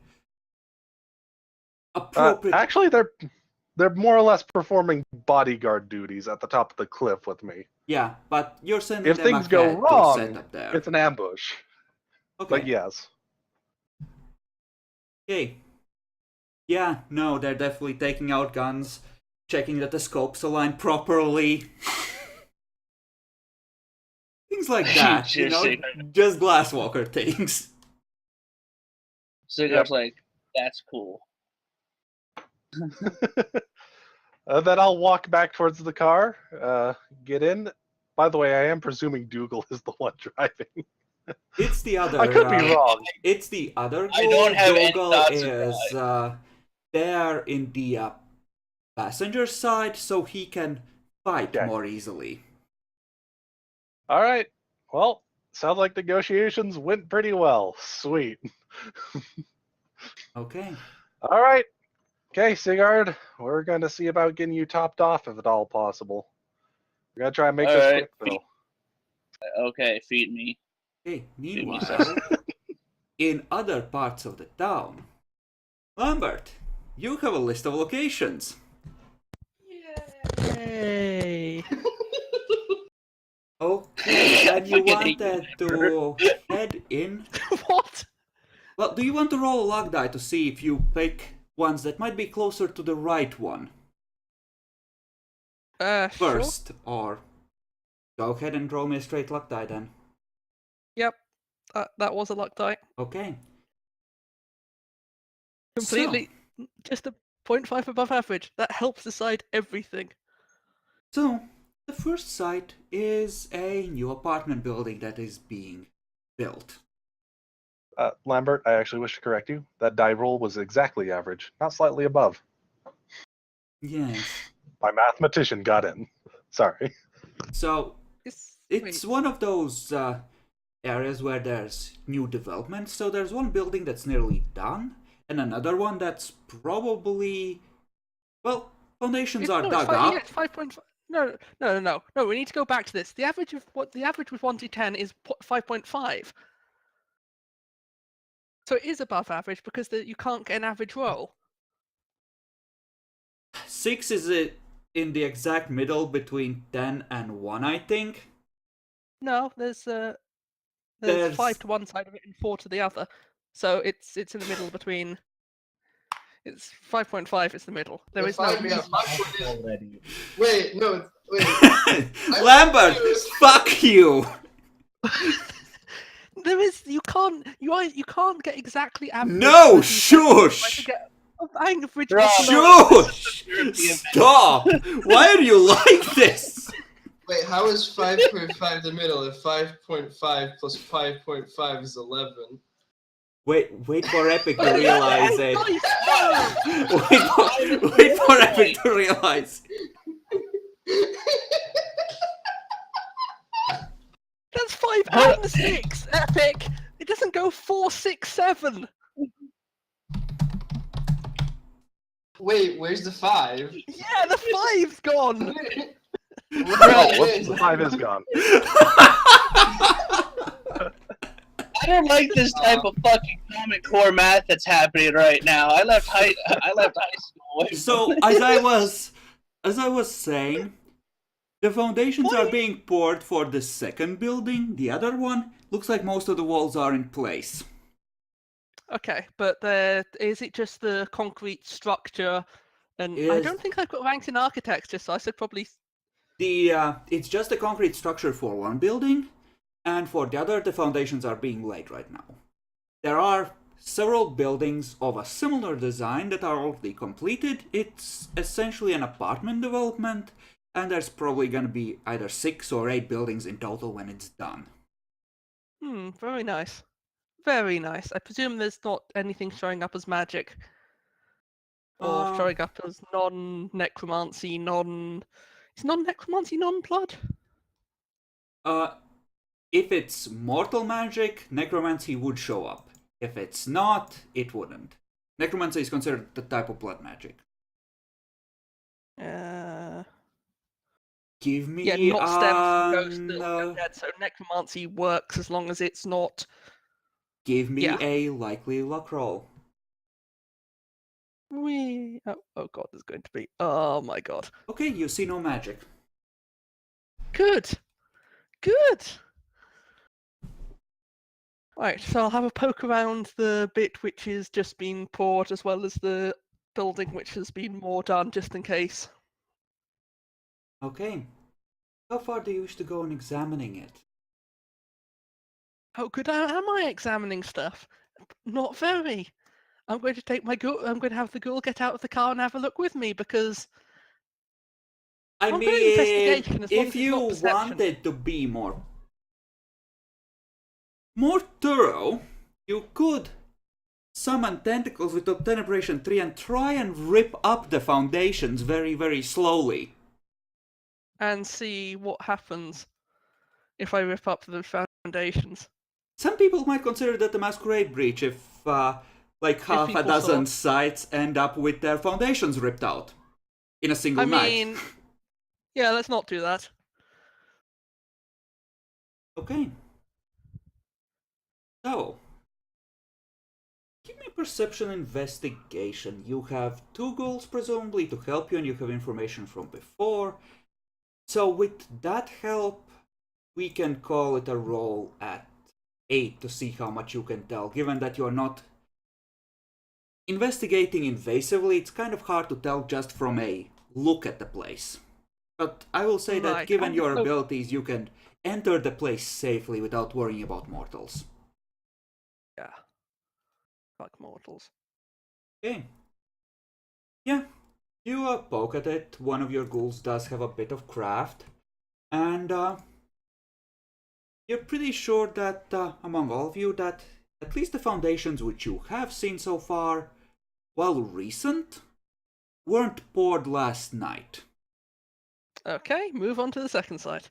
appropriate. Actually, they're more or less performing bodyguard duties at the top of the cliff with me. Yeah, but you're sending If them things go ahead to wrong, set up there. it's an ambush. Okay. But yes. Okay. Yeah, no, they're definitely taking out guns, checking that the scopes align properly. Things like that, you know? Just Glasswalker things. Cigar's like, that's cool. Then I'll walk back towards the car, get in. By the way, I am presuming Dougal is the one driving. It's the other. I could be wrong. It's the other. I don't have any Dougal thoughts is there in the passenger side, so he can fight Okay. more easily. All right. Well, sounds like negotiations went pretty well. Sweet. Okay. All right. Okay, Sigurd, we're going to see about getting you topped off if at all possible. We're going to try and make All this right. quick, though. Okay, feed me. Okay. me Meanwhile, in other parts of the town, Lambert, you have a list of locations. Yay! Okay, and you Fucking wanted to head in. What? Well, do you want to roll a luck die to see if you pick ones that might be closer to the right one Sure. first, or go ahead and roll me a straight luck die then. Yep. That was a luck die. Okay. Completely. Just a 0.5 above average. That helps decide everything. So, the first site is a new apartment building that is being built. Lambert, I actually wish to correct you. That die roll was exactly average, not slightly above. Yes. My mathematician got in. Sorry. So, It's it's one of those areas where there's new development. So there's one building that's nearly done, and another one that's probably, well, foundations are dug up. Yeah, it's 5.5. No. We need to go back to this. The average with 1d10 is 5.5. So it is above average because you can't get an average roll. 6 is in the exact middle between 10 and 1, I think. No, there's There's- 5 to one side of it and 4 to the other. So it's in the middle between. It's 5.5 is the middle. There The is no. five- yeah, 5.5 Already. Wait, no, wait. Lambert, confused. fuck you! There is you can't get exactly average. No, because you have to shush! get average. Bro. Shush! Stop! Why are you like this? Wait, how is 5.5 the middle if 5.5 plus 5.5 is 11? Wait for Epic to realize it. Nice. Wait for Epic to realize. That's 5 and 6. Epic. It doesn't go 4, 6, 7. Wait, where's the 5? Yeah, the 5's gone. Oh, whoops, the 5 is gone. I don't like this type of fucking Common Core math that's happening right now. I left high school. So as I was saying, the foundations are being poured for the second building. The other one looks like most of the walls are in place. Okay, but is it just the concrete structure? And I Yes. don't think I've got ranked in architecture, so I should probably. It's just a concrete structure for one building, And for the other, the foundations are being laid right now. There are several buildings of a similar design that are already completed. It's essentially an apartment development, and there's probably going to be either 6 or 8 buildings in total when it's done. Very nice. Very nice. I presume there's not anything showing up as magic. Or showing up as non-necromancy, Is non-necromancy non-blood? If it's mortal magic, necromancy would show up. If it's not, it wouldn't. Necromancy is considered the type of blood magic. Give me Yeah, not stems from ghosts that an, are dead, so necromancy works as long as it's not... give me Yeah. a likely luck roll. Oh god, there's going to be... Oh my god. Okay, you see no magic. Good! Good! Right, so I'll have a poke around the bit which has just been poured, as well as the building which has been more done, just in case. Okay. How far do you wish to go in examining it? Oh, good. Am I examining stuff? Not very. I'm going to take my ghoul. I'm going to have the ghoul get out of the car and have a look with me because I I'll do mean, investigation as long if as it's you not perception. wanted to be more thorough, you could summon tentacles with Obtenebration 3 and try and rip up the foundations very, very slowly. And see what happens if I rip up the foundations. Some people might consider that a masquerade breach if, like, half a people dozen saw. sites end up with their foundations ripped out in a single I night. mean, yeah, let's not do that. Okay. So, give me a perception investigation. You have 2 goals, presumably, to help you, and you have information from before. So, with that help, we can call it a roll at 8 to see how much you can tell. Given that you're not investigating invasively, it's kind of hard to tell just from a look at the place. But I will say that Right, given I'm your so- abilities, you can enter the place safely without worrying about mortals. Yeah. Like mortals. Okay. Yeah, you poke at it. One of your ghouls does have a bit of craft. And you're pretty sure that among all of you that at least the foundations which you have seen so far, while recent, weren't poured last night. Okay, move on to the second site.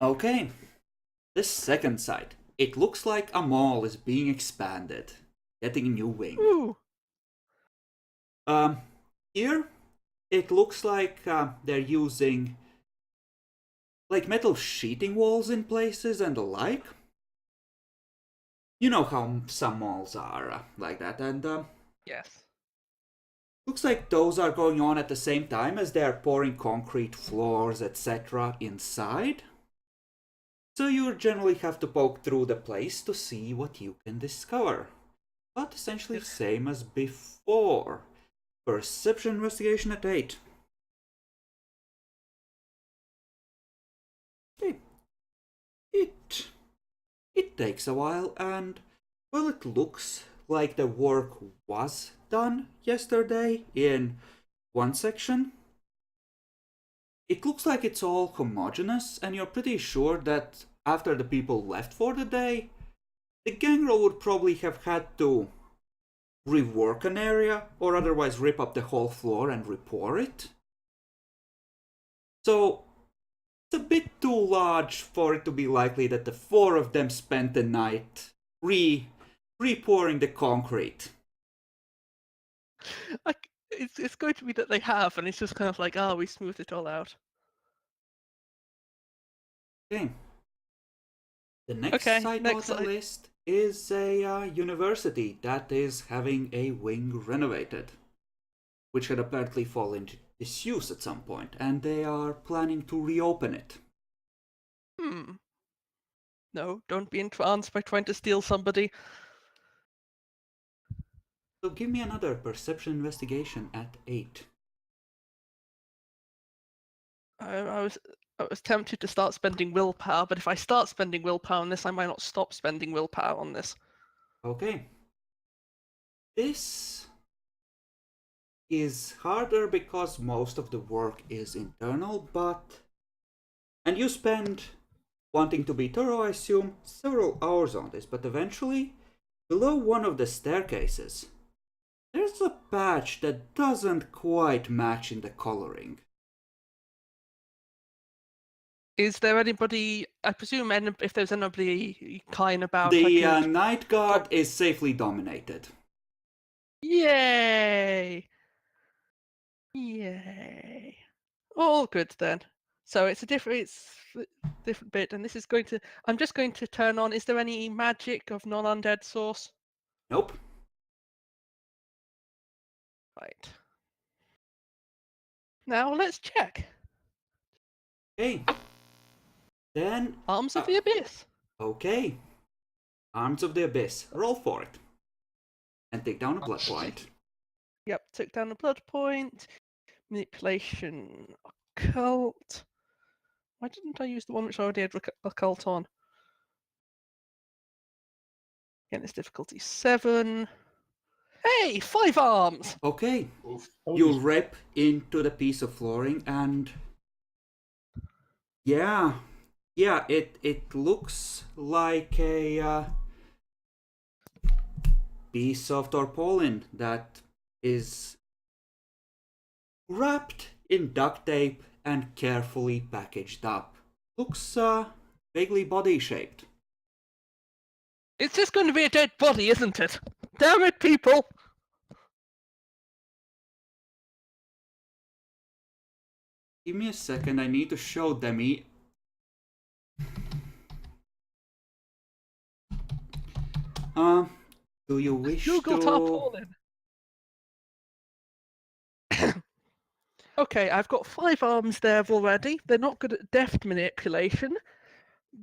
Okay, this second site. It looks like a mall is being expanded, getting a new wing. Ooh. Here, it looks like they're using like metal sheeting walls in places and the like. You know how some malls are like that, and Yes. looks like those are going on at the same time as they're pouring concrete floors, etc. inside. So you generally have to poke through the place to see what you can discover. But essentially same as before. Perception investigation at 8. Okay. It takes a while, and well, it looks like the work was done yesterday in one section. It looks like it's all homogeneous, and you're pretty sure that after the people left for the day, the gangrel would probably have had to rework an area or otherwise rip up the whole floor and repour it. So it's a bit too large for it to be likely that the 4 of them spent the night repouring the concrete. It's going to be that they have, and it's just kind of like, oh, we smoothed it all out. Okay. The next Okay, site next on the site. list is a university that is having a wing renovated, which had apparently fallen into disuse at some point, and they are planning to reopen it. No, don't be entranced by trying to steal somebody. So give me another perception investigation at 8. I was tempted to start spending willpower, but if I start spending willpower on this, I might not stop spending willpower on this. Okay. This is harder because most of the work is internal, but... And you spend, wanting to be thorough, I assume, several hours on this, but eventually, below one of the staircases, there's a patch that doesn't quite match in the coloring. Is there anybody, I presume if there's anybody kind about, The I can... Night Guard is safely dominated. Yay! Yay! All good then. So it's a different bit, and this is going to... I'm just going to turn on... Is there any magic of non-undead source? Nope. Right. Now let's check. Okay. Then... Arms of the Abyss. Okay. Arms of the Abyss. Roll for it. And take down a blood point. Yep, took down a blood point. Manipulation, occult. Why didn't I use the one which I already had occult on? Again, it's difficulty 7. Hey, 5 arms! Okay. Oof. You rip into the piece of flooring and... Yeah, it looks like a piece of tarpaulin that is wrapped in duct tape and carefully packaged up. Looks vaguely body-shaped. It's just going to be a dead body, isn't it? Damn it, people! Give me a second, I need to show Demi. Do you wish Google to... tarpaulin. Okay, I've got 5 arms there already. They're not good at deft manipulation,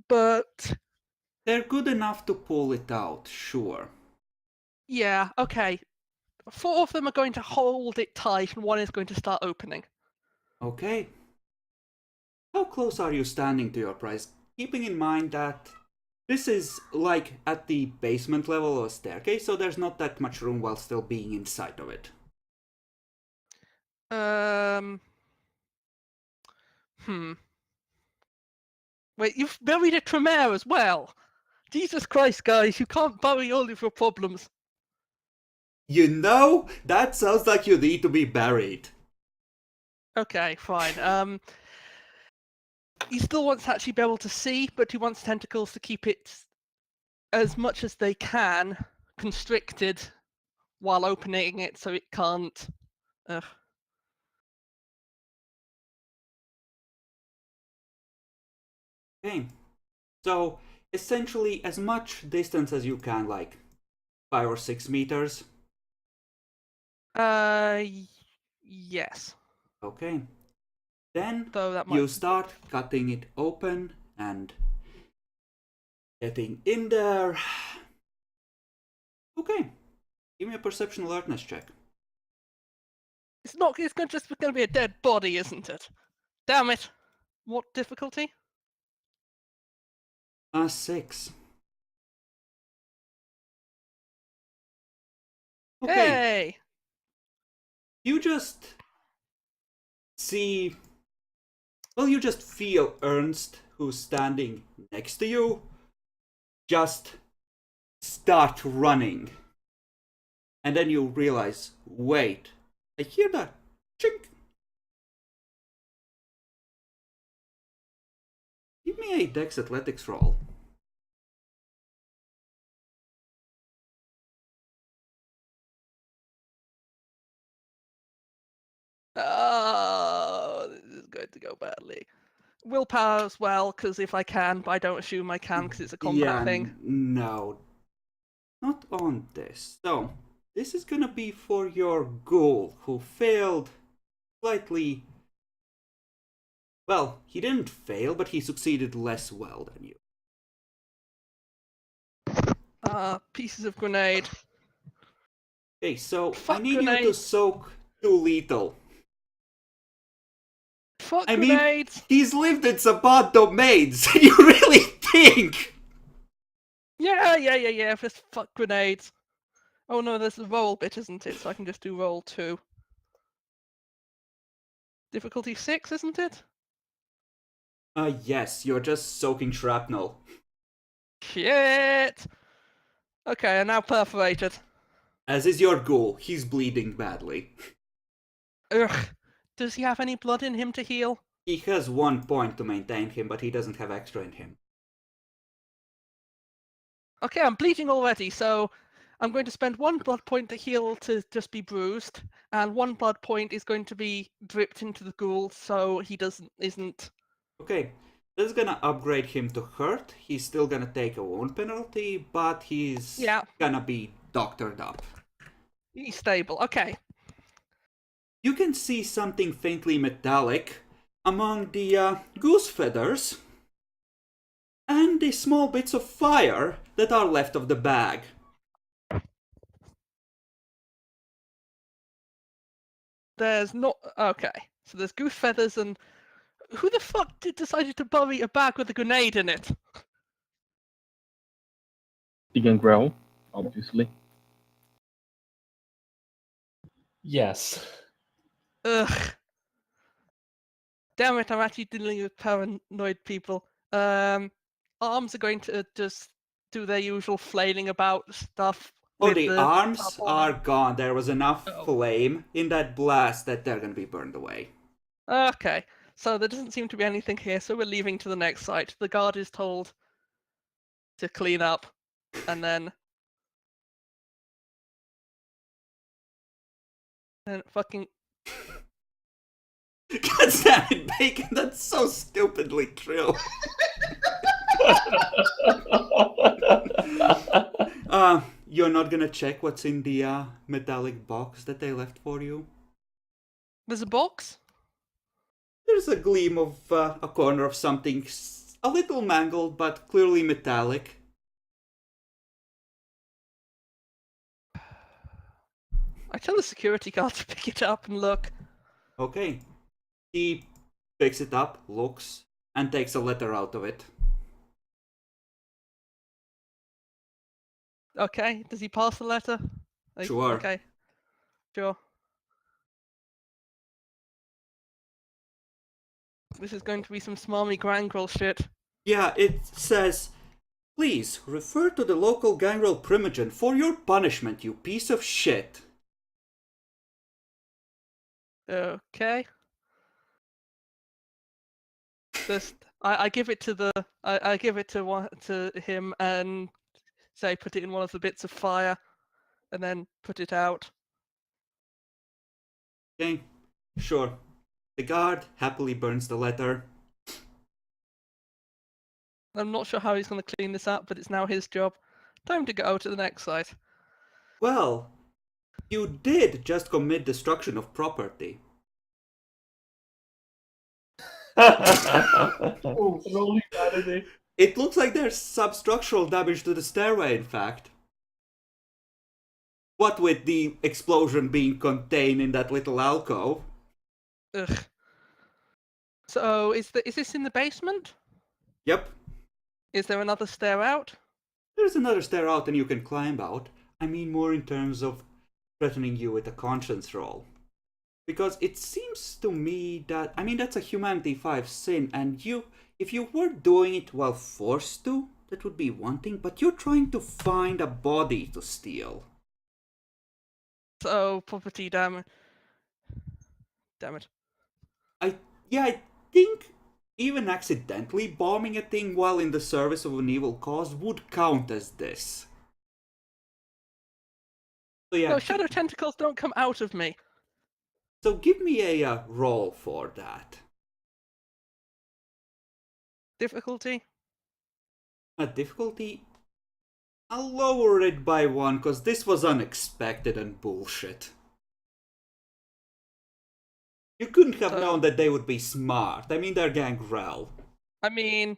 but They're good enough to pull it out, sure. yeah, okay. 4 of them are going to hold it tight, and 1 is going to start opening. Okay. How close are you standing to your prize? Keeping in mind that this is like at the basement level of a staircase, so there's not that much room while still being inside of it. Wait, you've buried a Tremere as well. Jesus Christ, guys, you can't bury all of your problems. You know, that sounds like you need to be buried. Okay, fine. He still wants to actually be able to see, but he wants tentacles to keep it as much as they can constricted while opening it so it can't. Ugh. Okay. So, essentially, as much distance as you can, like 5 or 6 meters. Yes. Okay. Then Though that might... you start cutting it open and getting in there. Okay. Give me a perception alertness check. It's not. It's just going to be a dead body, isn't it? Damn it! What difficulty? 6. Okay. Hey! You just see... Well, you just feel Ernst, who's standing next to you, just start running. And then you realize, wait, I hear that chink. Give me a Dex Athletics roll. Oh, this is going to go badly. Willpower as well, because if I can, but I don't assume I can because it's a combat thing. No. Not on this. So, this is gonna be for your ghoul, who failed slightly... Well, he didn't fail, but he succeeded less well than you. Pieces of grenade. Okay, so Fuck I need you to grenades. soak 2 lethal. Fuck I mean, grenades! he's lived in some bad domains. You really think? Yeah. Just fuck grenades. Oh no, there's the roll bit, isn't it? So I can just do roll 2. Difficulty 6, isn't it? Yes, you're just soaking shrapnel. Shit! Okay, I'm now perforated. As is your ghoul. He's bleeding badly. Ugh. Does he have any blood in him to heal? He has 1 point to maintain him, but he doesn't have extra in him. Okay, I'm bleeding already, so I'm going to spend 1 blood point to heal to just be bruised, and 1 blood point is going to be dripped into the ghoul so he isn't. Okay, this is gonna upgrade him to hurt. He's still gonna take a wound penalty, but he's gonna be doctored up. He's stable. Okay. You can see something faintly metallic among the goose feathers and the small bits of fire that are left of the bag. There's not. Okay. So there's goose feathers and. Who the fuck decided to bury a bag with a grenade in it? The gangrel, obviously. Yes. Ugh. Damn it, I'm actually dealing with paranoid people. Arms are going to just do their usual flailing about stuff. Oh, with the arms top on. are gone. There was enough Oh. flame in that blast that they're gonna be burned away. Okay, so there doesn't seem to be anything here, so we're leaving to the next site. The guard is told to clean up, and then fucking. God damn it, Bacon, that's so stupidly true. You're not gonna check what's in the metallic box that they left for you? There's a box? There's a gleam of a corner of something a little mangled, but clearly metallic. I tell the security guard to pick it up and look. Okay. He picks it up, looks, and takes a letter out of it. Okay, does he pass the letter? Sure. Okay, sure. This is going to be some smarmy gangrel shit. Yeah, it says, "Please refer to the local gangrel primogen for your punishment, you piece of shit." Okay. I give it to the I give it to him and say put it in one of the bits of fire, and then put it out. Okay, sure. The guard happily burns the letter. I'm not sure how he's going to clean this up, but it's now his job. Time to go to the next site. Well, you did just commit destruction of property. Oh, roll humanity. It looks like there's substructural damage to the stairway, in fact. What with the explosion being contained in that little alcove. Ugh. So is this in the basement? Yep. Is there another stair out? There's another stair out and you can climb out. I mean more in terms of threatening you with a conscience roll. Because it seems to me that, I mean, that's a Humanity 5 sin, and if you were doing it while forced to, that would be one thing, but you're trying to find a body to steal. So property damage. Damn it. I think even accidentally bombing a thing while in the service of an evil cause would count as this. So yeah. No, shadow tentacles don't come out of me. So give me a roll for that. Difficulty? Difficulty? I'll lower it by 1, because this was unexpected and bullshit. You couldn't have known that they would be smart. I mean, they're gangrel. I mean,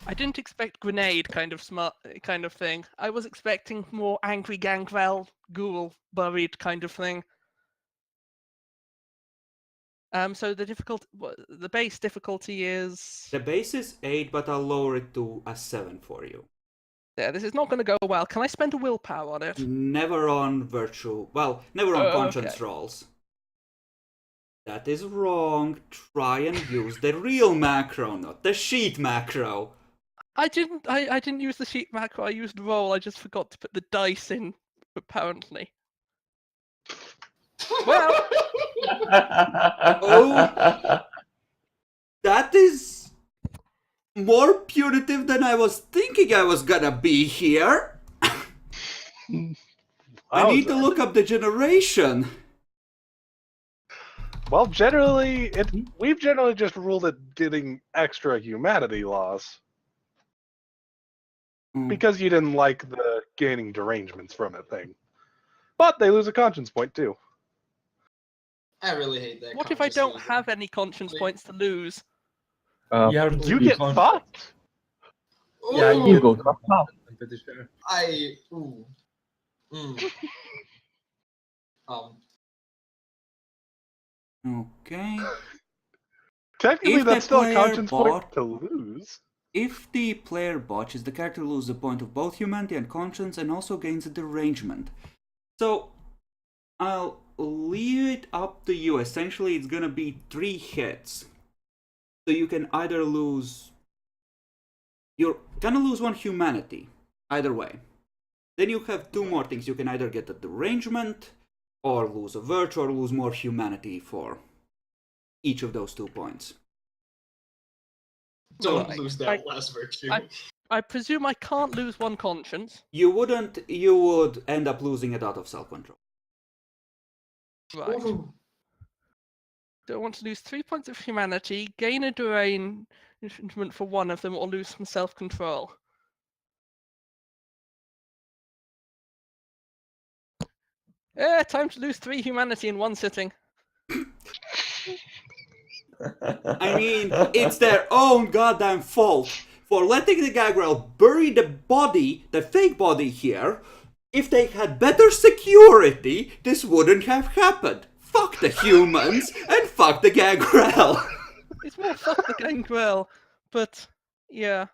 I didn't expect grenade kind of smart kind of thing. I was expecting more angry gangrel ghoul buried kind of thing. So the base difficulty is. The base is 8, but I'll lower it to a 7 for you. Yeah, this is not going to go well. Can I spend a willpower on it? Never on never on conscience Okay. rolls. That is wrong. Try and use the real macro, not the sheet macro. I didn't use the sheet macro. I used roll. I just forgot to put the dice in. Apparently. Well. Oh. That is more punitive than I was thinking I was gonna be here. I need to look up the generation. Well, we've generally just ruled it getting extra humanity loss because you didn't like the gaining derangements from it thing. But they lose a conscience point too. I really hate that. What if I don't conscious have any conscience points to lose? You have to You be get conscious. fucked. Yeah, Ooh, you go get fucked up. I'm pretty sure. Ooh. Okay. Technically, If that's the still a player conscience point bought- to lose. If the player botches, the character loses a point of both humanity and conscience and also gains a derangement. So, I'll leave it up to you. Essentially, it's gonna be 3 hits. So you can either lose... You're gonna lose 1 humanity, either way. Then you have 2 more things. You can either get a derangement, or lose a virtue, or lose more humanity for each of those 2 points. Don't Right. lose that last virtue. I presume I can't lose 1 conscience. You would end up losing it out of self-control. Right. Ooh. Do I want to lose 3 points of humanity, gain a derangement for 1 of them, or lose some self-control? Time to lose 3 humanity in 1 sitting. I mean, it's their own goddamn fault for letting the Gagrel bury the fake body here. If they had better security, this wouldn't have happened. Fuck the humans and fuck the Gagrel. It's more fuck the gangrel, but yeah.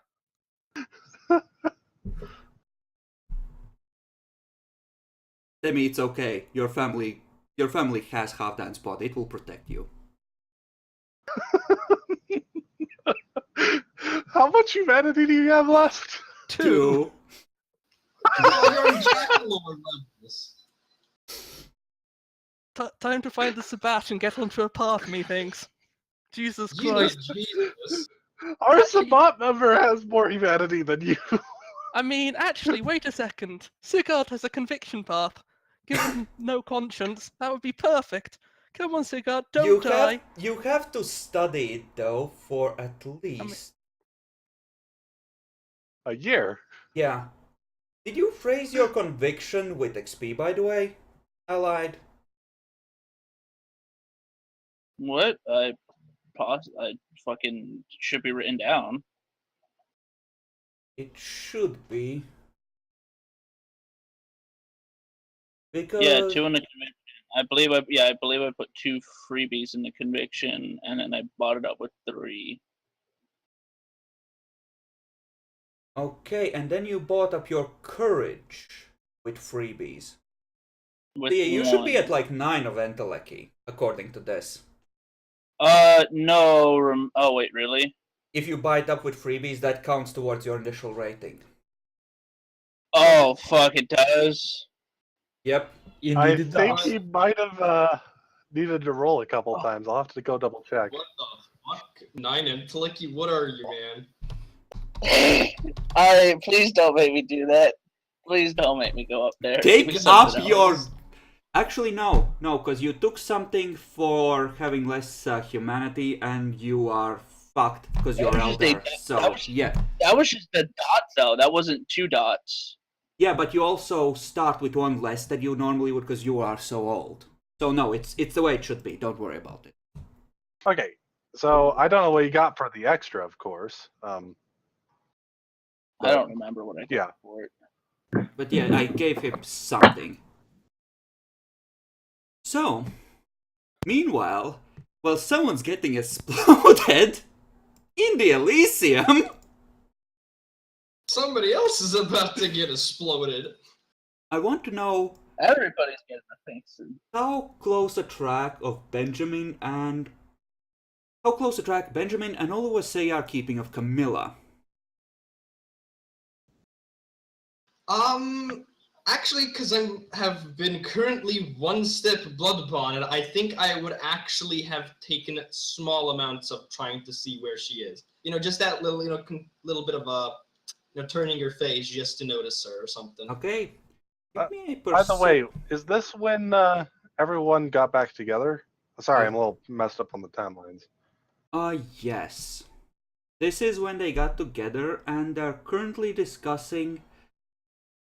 Demi, it's okay. Your family has Halfdan's body. It will protect you. How much humanity do you have left? 2. Oh, you're in Jackalore levels. Time to find the Sabat and get onto a path, methinks. Jesus Jesus, Christ. Jesus. Our Sabat member has more humanity than you. I mean, actually, wait a second. Sigurd has a conviction path. Give him no conscience. That would be perfect. Come on, Sigurd, don't die. You have to study it though for at least A year. Yeah. Did you phrase your conviction with XP, by the way, Allied? What? I fucking should be written down. It should be. Because... Yeah, 2 in the conviction. I believe I put 2 freebies in the conviction, and then I bought it up with 3. Okay, and then you bought up your courage with freebies. With Yeah, you should be 1. at like 9 of Enteleki, according to this. No. Oh wait, really? If you buy it up with freebies, that counts towards your initial rating. Oh fuck, it does. Yep. I think he might have needed to roll a couple times. I'll have to go double check. What the fuck? 9 and Flicky, what are you, man? Alright, please don't make me do that. Please don't make me go up there. Take Give me up something your... else. Actually, no, because you took something for having less humanity, and you are fucked because you're elder. So, yeah. That was just a dot, though. That wasn't 2 dots. Yeah, but you also start with 1 less than you normally would because you are so old. So no, it's the way it should be. Don't worry about it. Okay, so I don't know what you got for the extra, of course. I don't remember what I got for it. But yeah, I gave him something. So, meanwhile, Well, someone's getting exploded in the Elysium. Somebody else is about to get exploded. I want to know Everybody's getting a pink suit. how close a track Benjamin and Oluwase are keeping of Camilla. Actually, because I have been currently one step blood bonded, I think I would actually have taken small amounts of trying to see where she is. You know, just that little, little bit of turning your face just to notice her or something. Okay. Give me a By the way, is this when everyone got back together? Sorry, I'm a little messed up on the timelines. Yes. This is when they got together and they're currently discussing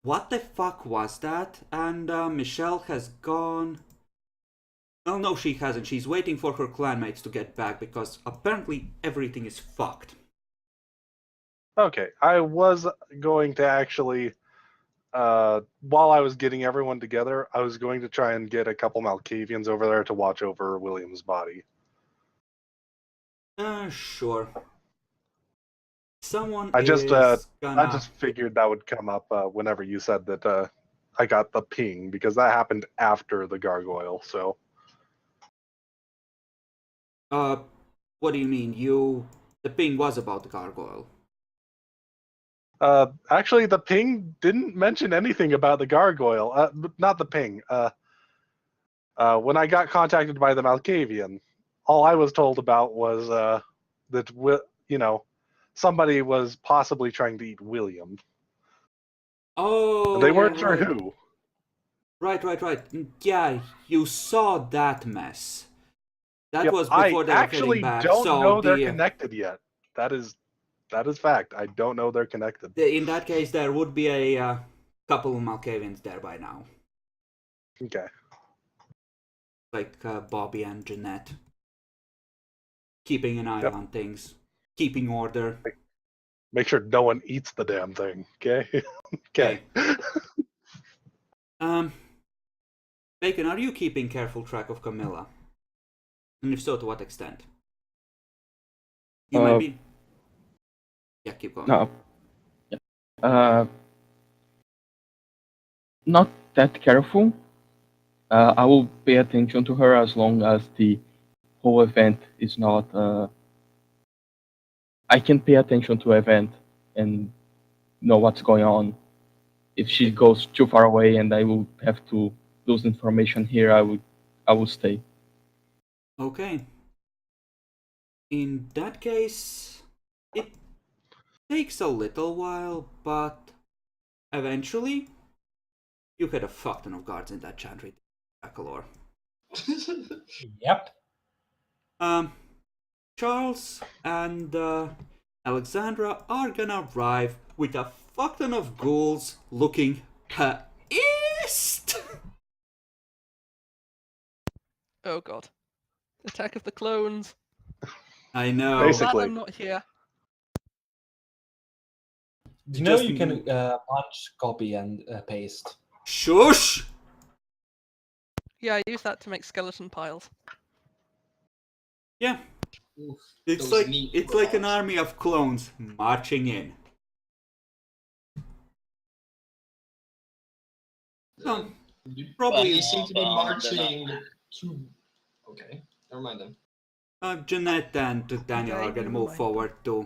what the fuck was that? And Michelle has gone. Oh no, she hasn't. She's waiting for her clanmates to get back because apparently everything is fucked. Okay, I was going to actually, while I was getting everyone together, I was going to try and get a couple Malkavians over there to watch over William's body. Sure. Someone I just gonna... figured that would come up whenever you said that I got the ping, because that happened after the gargoyle. So. What do you mean? The ping was about the gargoyle. Actually, the ping didn't mention anything about the gargoyle. Not the ping. When I got contacted by the Malkavian, all I was told about was that somebody was possibly trying to eat William. Oh, And they weren't right. sure who. Right. Yeah, you saw that mess. That Yep, was before they were actually getting back. don't so know they're connected yet. That is fact. I don't know they're connected. In that case, there would be a couple of Malkavians there by now. Okay. Like Bobby and Jeanette. Keeping an eye on things. Keeping order. Make sure no one eats the damn thing, okay? Okay. Bacon, are you keeping careful track of Camilla? And if so, to what extent? You might be... Yeah, keep going. No. Yeah. Not that careful. I will pay attention to her as long as the whole event is not. I can pay attention to event and know what's going on. If she goes too far away and I will have to lose information here, I will stay. Okay. In that case, it takes a little while, but eventually, you had a fuck ton of guards in that chantry, Baccalor. Yep. Charles and Alexandra are gonna arrive with a fuck ton of ghouls looking pissed. Oh god. Attack of the clones. I know. I'm glad Basically. I'm not here. Do you know Just you can punch, copy, and paste? Shush! Yeah, I use that to make skeleton piles. Yeah, Oof, it's those like neat an robots. army of clones marching in. Oh, probably They seem to be Well, marching to. Okay, never mind then. Jeanette and Daniel are gonna move forward to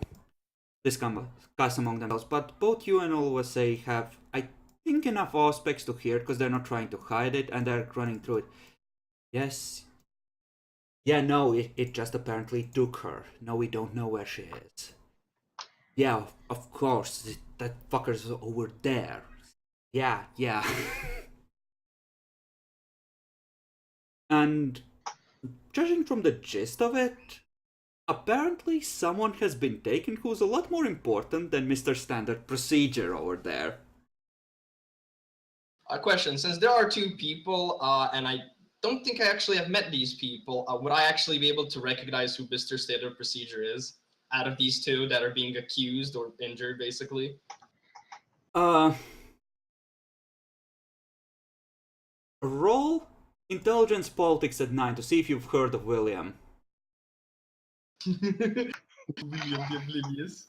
discuss among themselves, but both you and Oluwase have, I think, enough aspects to hear because they're not trying to hide it and they're running through it. Yes. Yeah, no, it just apparently took her. No, we don't know where she is. Yeah, of course, that fucker's over there. Yeah. And judging from the gist of it, apparently someone has been taken who's a lot more important than Mr. Standard Procedure over there. A question: since there are two people, and I don't think I actually have met these people, would I actually be able to recognize who Mr. Standard Procedure is out of these two that are being accused or injured, basically? Roll Intelligence Politics at 9 to see if you've heard of William. William the Oblivious.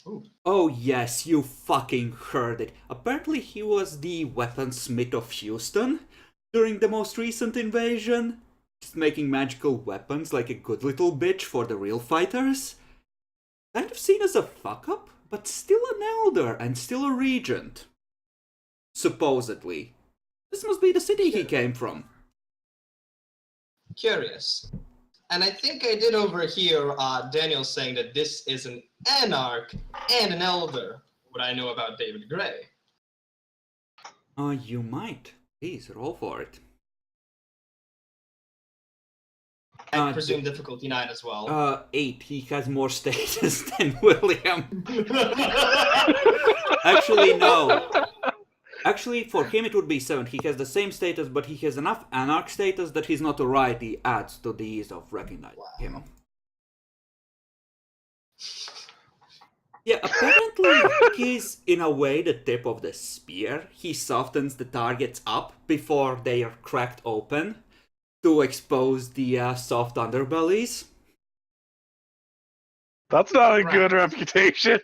Ooh. Oh yes, you fucking heard it. Apparently he was the weaponsmith of Houston during the most recent invasion. Just making magical weapons like a good little bitch for the real fighters. Kind of seen as a fuck-up, but still an elder and still a regent. Supposedly. This must be the city he came from. Curious. And I think I did overhear Daniel saying that this is an anarch and an elder. What I know about David Gray. You might. Please, roll for it. I presume difficulty 9 as well. 8. He has more status than William. Actually, no. Actually, for him it would be 7. He has the same status, but he has enough anarch status that his notoriety adds to the ease of recognizing him. Yeah, apparently he's, in a way, the tip of the spear. He softens the targets up before they are cracked open to expose the soft underbellies. That's not a good reputation.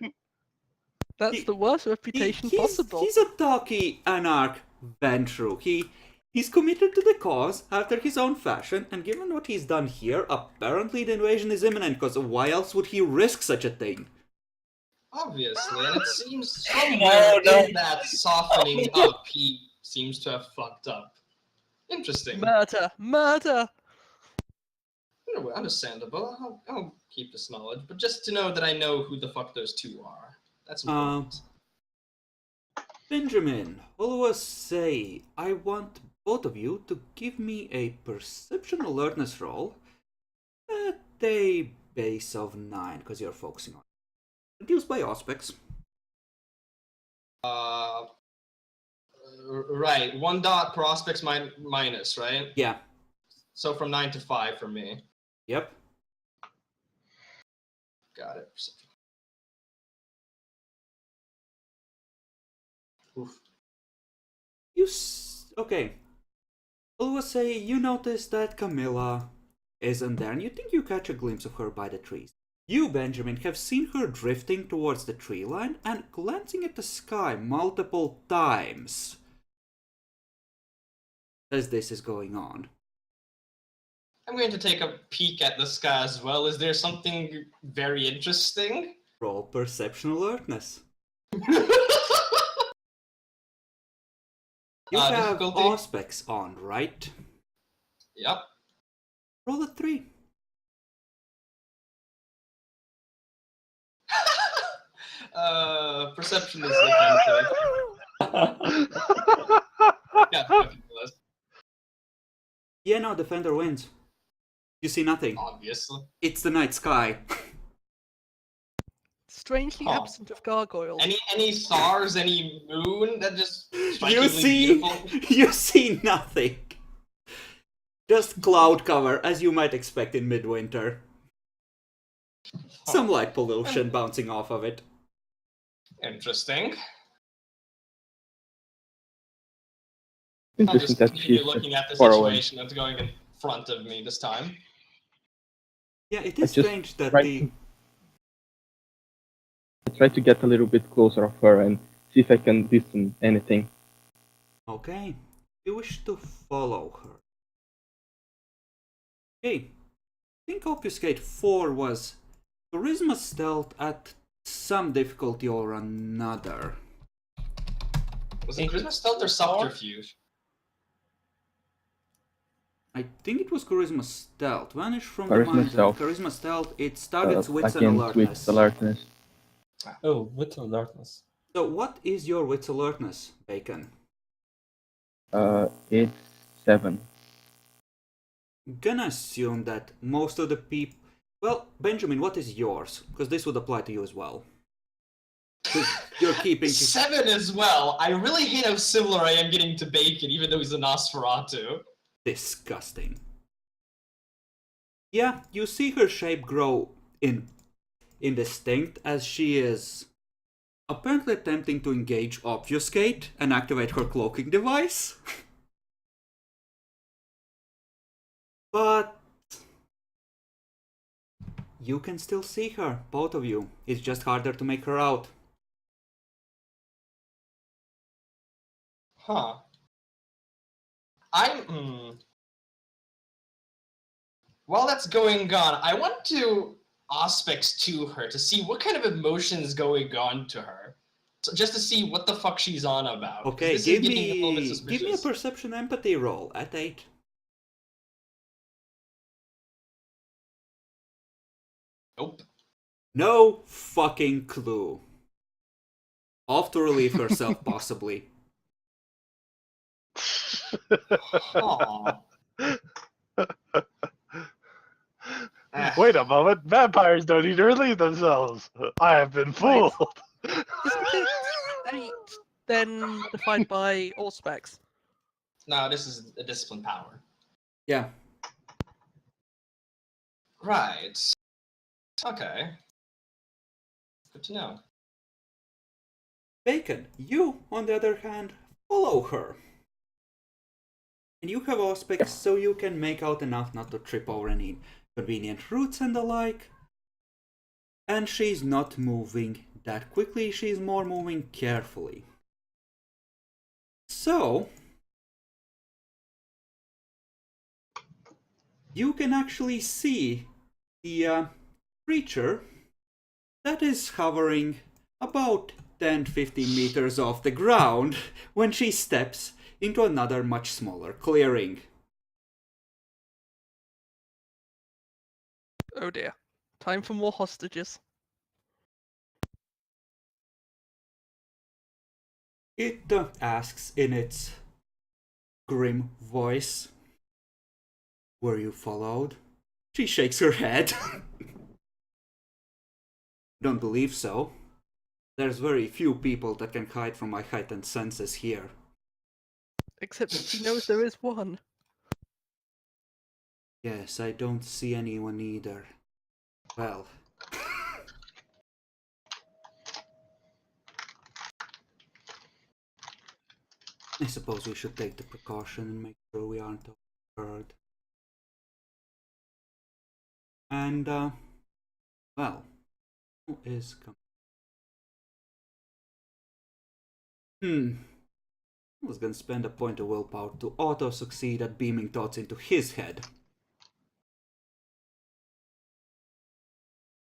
That's the worst reputation possible. He's a talky anarch Ventru. He's committed to the cause after his own fashion, and given what he's done here, apparently the invasion is imminent, because why else would he risk such a thing? Obviously, and it seems somewhere in that softening up, he seems to have fucked up. Interesting. Murder! Murder! Anyway, understandable. I'll keep this knowledge, but just to know that I know who the fuck those two are. That's important. Benjamin, always say, I want both of you to give me a perception alertness roll at a base of 9, because you're focusing on it. Reduced by aspects. Right. 1 dot per aspects minus, right? Yeah. So from 9 to 5 for me. Yep. Got it. Oof. Okay. Always say you notice that Camilla isn't there, and you think you catch a glimpse of her by the trees. You, Benjamin, have seen her drifting towards the tree line and glancing at the sky multiple times as this is going on. I'm going to take a peek at the sky as well. Is there something very interesting? Roll perception alertness. You have difficulty? aspects on, right? Yep. Roll a 3. Perception is the kind of Yeah, no, Defender wins. You see nothing. Obviously. It's the night sky. Strangely Huh. absent of gargoyles. Any stars, any moon? That just You strikingly see, beautiful. you see nothing. Just cloud cover, as you might expect in midwinter. Some light pollution bouncing off of it. Interesting. I'm Interesting just that continue she's looking at the far away. situation that's going in front of me this time. Yeah, it is just strange that I try to get a little bit closer of her and see if I can discern anything. Okay, you wish to follow her. Okay, I think Obfuscate 4 was Charisma Stealth at some difficulty or another. Was it Charisma Stealth or Subterfuge? I think it was Charisma Stealth. Vanish from Charisma the mind. Stealth. Charisma Stealth, it targets wits and Against alertness. wits alertness. Oh, with alertness. So what is your wits alertness, Bacon? It's 7. Gonna assume that most of the people... Well, Benjamin, what is yours? Because this would apply to you as well. 'Cause you're keeping... 7 as well. I really hate how similar I am getting to Bacon, even though he's a Nosferatu. Disgusting. Yeah, you see her shape grow indistinct as she is apparently attempting to engage Obfuscate and activate her cloaking device. But you can still see her, both of you. It's just harder to make her out. Huh. While that's going on, I want to aspects to her to see what kind of emotions going on to her. So just to see what the fuck she's on about. 'Cause Okay, this is give getting a little bit me a suspicious. perception empathy roll at 8. Nope. No fucking clue. Off to relieve herself, possibly. Aw. Wait a moment, vampires don't need to relieve themselves. I have been Wait. fooled. Isn't it 8 then defined by all specs? No, this is a discipline power. Yeah. Right. Okay. Good to know. Bacon, you, on the other hand, follow her. And you have aspects so you can make out enough not to trip over any convenient routes and the like. And she's not moving that quickly, she's more moving carefully. So, you can actually see the creature that is hovering about 10-15 meters off the ground when she steps into another much smaller clearing. Oh dear. Time for more hostages. It asks in its grim voice, "Were you followed?" She shakes her head. Don't believe so. There's very few people that can hide from my heightened senses here. Except she knows there is one. Yes, I don't see anyone either. Well. I suppose we should take the precaution and make sure we aren't overheard. And, well, who is coming? I was gonna spend a point of willpower to auto-succeed at beaming thoughts into his head.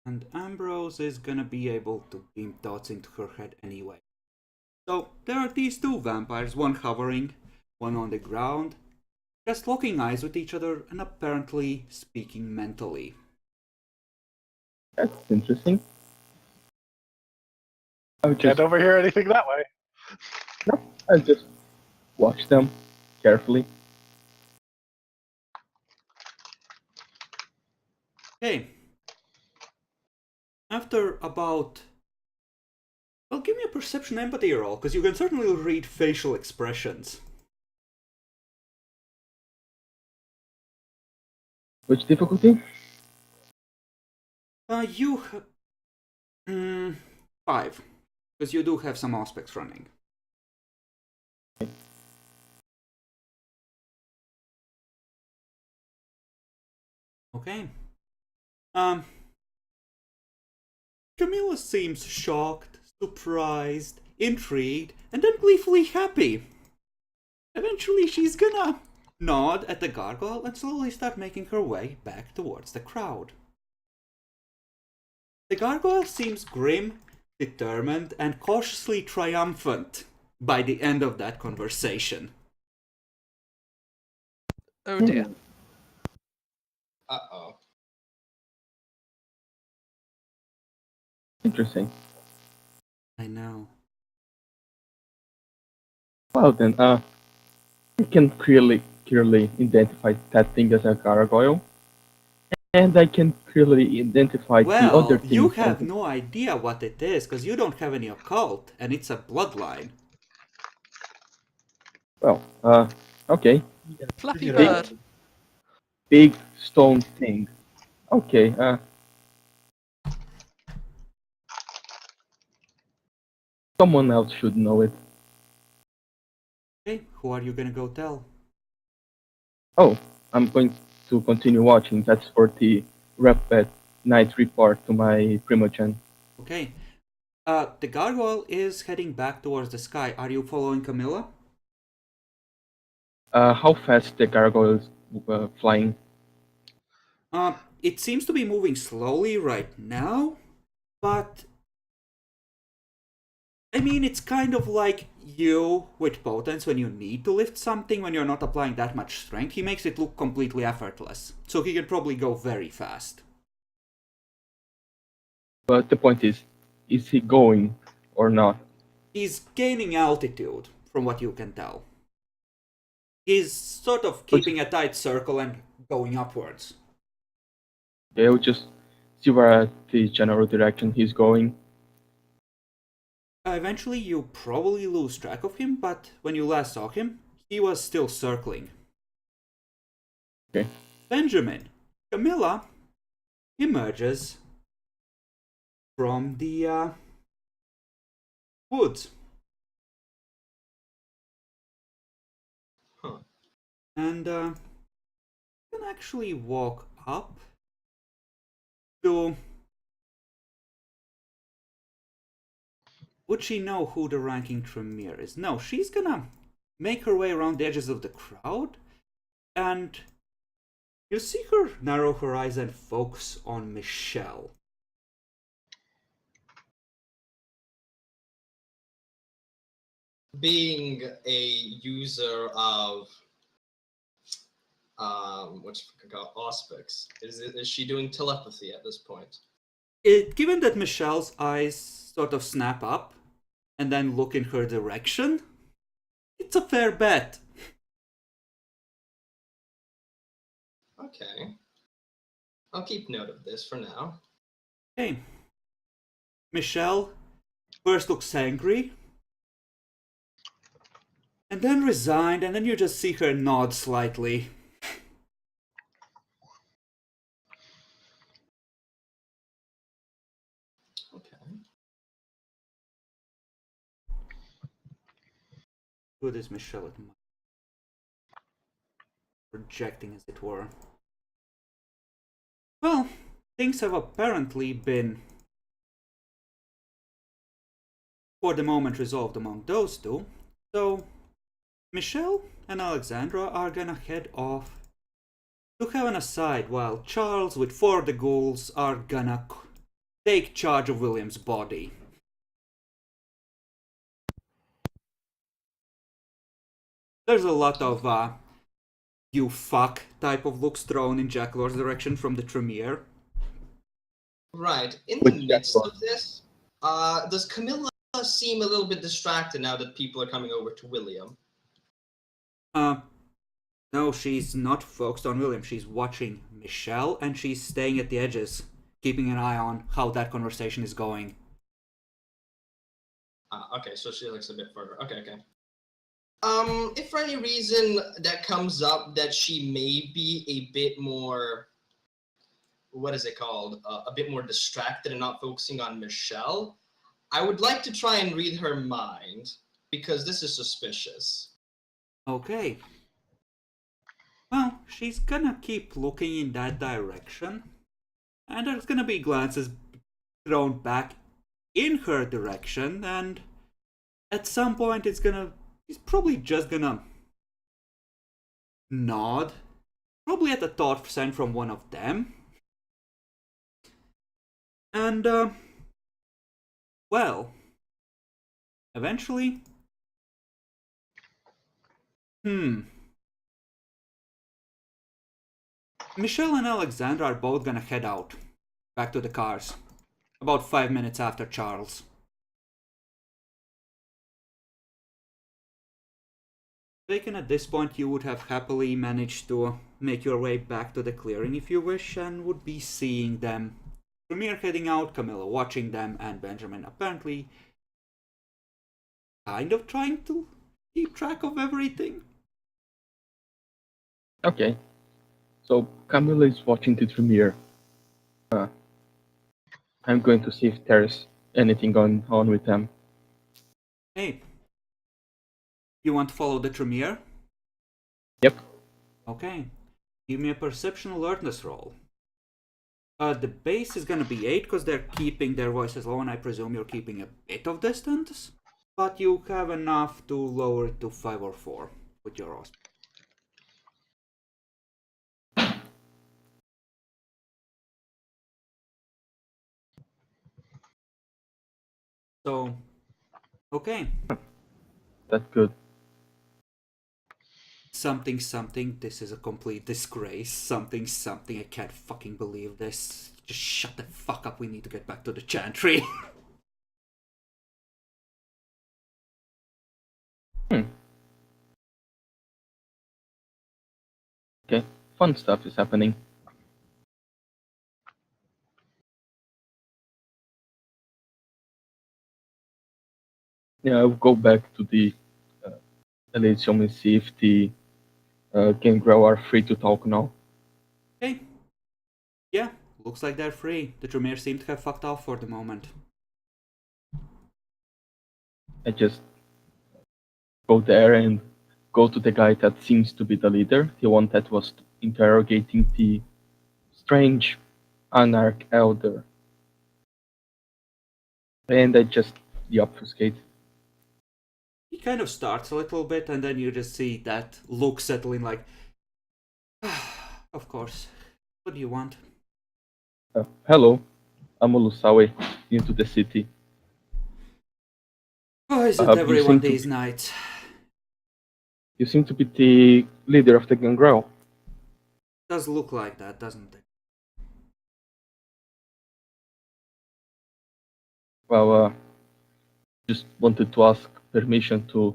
And Ambrose is gonna be able to beam thoughts into her head anyway. So, there are these two vampires, one hovering, one on the ground, just locking eyes with each other and apparently speaking mentally. That's interesting. I would Can't just, overhear anything that way. I just watch them carefully. Okay. After about... Well, give me a perception empathy roll, because you can certainly read facial expressions. Which difficulty? You... 5. Because you do have some aspects running. Okay. Camilla seems shocked, surprised, intrigued, and then gleefully happy. Eventually she's gonna nod at the gargoyle and slowly start making her way back towards the crowd. The gargoyle seems grim, determined, and cautiously triumphant by the end of that conversation. Oh dear. Uh-oh. Interesting. I know. Well then, I can clearly identify that thing as a gargoyle, and I can clearly identify the other Well, thing. you have no idea what it is, because you don't have any occult, and it's a bloodline. Well, okay. Flappy You're bird. Big stone thing. Okay, Someone else should know it. Okay, who are you gonna go tell? Oh, I'm going to continue watching. That's for the rep at night report to my Primogen. Okay. The gargoyle is heading back towards the sky. Are you following Camilla? How fast the gargoyle is flying? It seems to be moving slowly right now, but I mean, it's kind of like you with potence when you need to lift something when you're not applying that much strength. He makes it look completely effortless, so he can probably go very fast. But the point is he going or not? He's gaining altitude, from what you can tell. He's sort of But- keeping a tight circle and going upwards. They'll just see where the general direction he's going. Eventually, you probably lose track of him, but when you last saw him, he was still circling. Okay. Benjamin, Camilla emerges from the woods. Huh. And can actually walk up to... Would she know who the ranking Tremere is? No, she's gonna make her way around the edges of the crowd, and you see her narrow her eyes and focus on Michelle. Being a user of what's it called, Auspix, is she doing telepathy at this point? Given that Michelle's eyes sort of snap up and then look in her direction, it's a fair bet. Okay. I'll keep note of this for now. Okay. Michelle first looks angry, and then resigned, and then you just see her nod slightly. Okay. Good is Michelle at projecting, as it were. Well, things have apparently been, for the moment, resolved among those two. So, Michelle and Alexandra are gonna head off to have an aside while Charles with 4 of the ghouls are gonna take charge of William's body. There's a lot of you fuck type of looks thrown in Jack Lord's direction from the Tremere. Right. In the Which midst Jack of this, does Camilla seem a little bit distracted now that people are coming over to William? No, she's not focused on William. She's watching Michelle and she's staying at the edges, keeping an eye on how that conversation is going. Okay, so she looks a bit further. Okay, okay. If for any reason that comes up that she may be a bit more, what is it called? A bit more distracted and not focusing on Michelle, I would like to try and read her mind because this is suspicious. Okay. Well, she's gonna keep looking in that direction, and there's gonna be glances thrown back in her direction, and at some point she's probably just gonna nod, probably at a thought sent from one of them. And, well, eventually, Michelle and Alexandra are both gonna head out, back to the cars, about 5 minutes after Charles. Taken at this point, you would have happily managed to make your way back to the clearing if you wish, and would be seeing them. Premier heading out, Camilla watching them, and Benjamin apparently kind of trying to keep track of everything. Okay. So Camilla is watching the premiere. I'm going to see if there's anything going on with them. Hey. You want to follow the Tremere? Yep. Okay. Give me a perception alertness roll. The base is gonna be 8 because they're keeping their voices low, and I presume you're keeping a bit of distance. But you have enough to lower it to 5 or 4 with your OSP. So, okay. That's good. Something, something, this is a complete disgrace. Something, something, I can't fucking believe this. Just shut the fuck up, we need to get back to the chantry. Okay, fun stuff is happening. Yeah, I'll go back to the Elysium and see if the Gangrel are free to talk now. Okay. Yeah, looks like they're free. The Tremere seem to have fucked off for the moment. I just go there and go to the guy that seems to be the leader, the one that was interrogating the strange Anarch Elder. And I just deobfuscate. He kind of starts a little bit, and then you just see that look settling like, of course. What do you want? Hello, I'm Ulusawe, new to the city. Oh, is it You everyone seem to these be- nights? You seem to be the leader of the Gangrel. Does look like that, doesn't it? Well, just wanted to ask permission to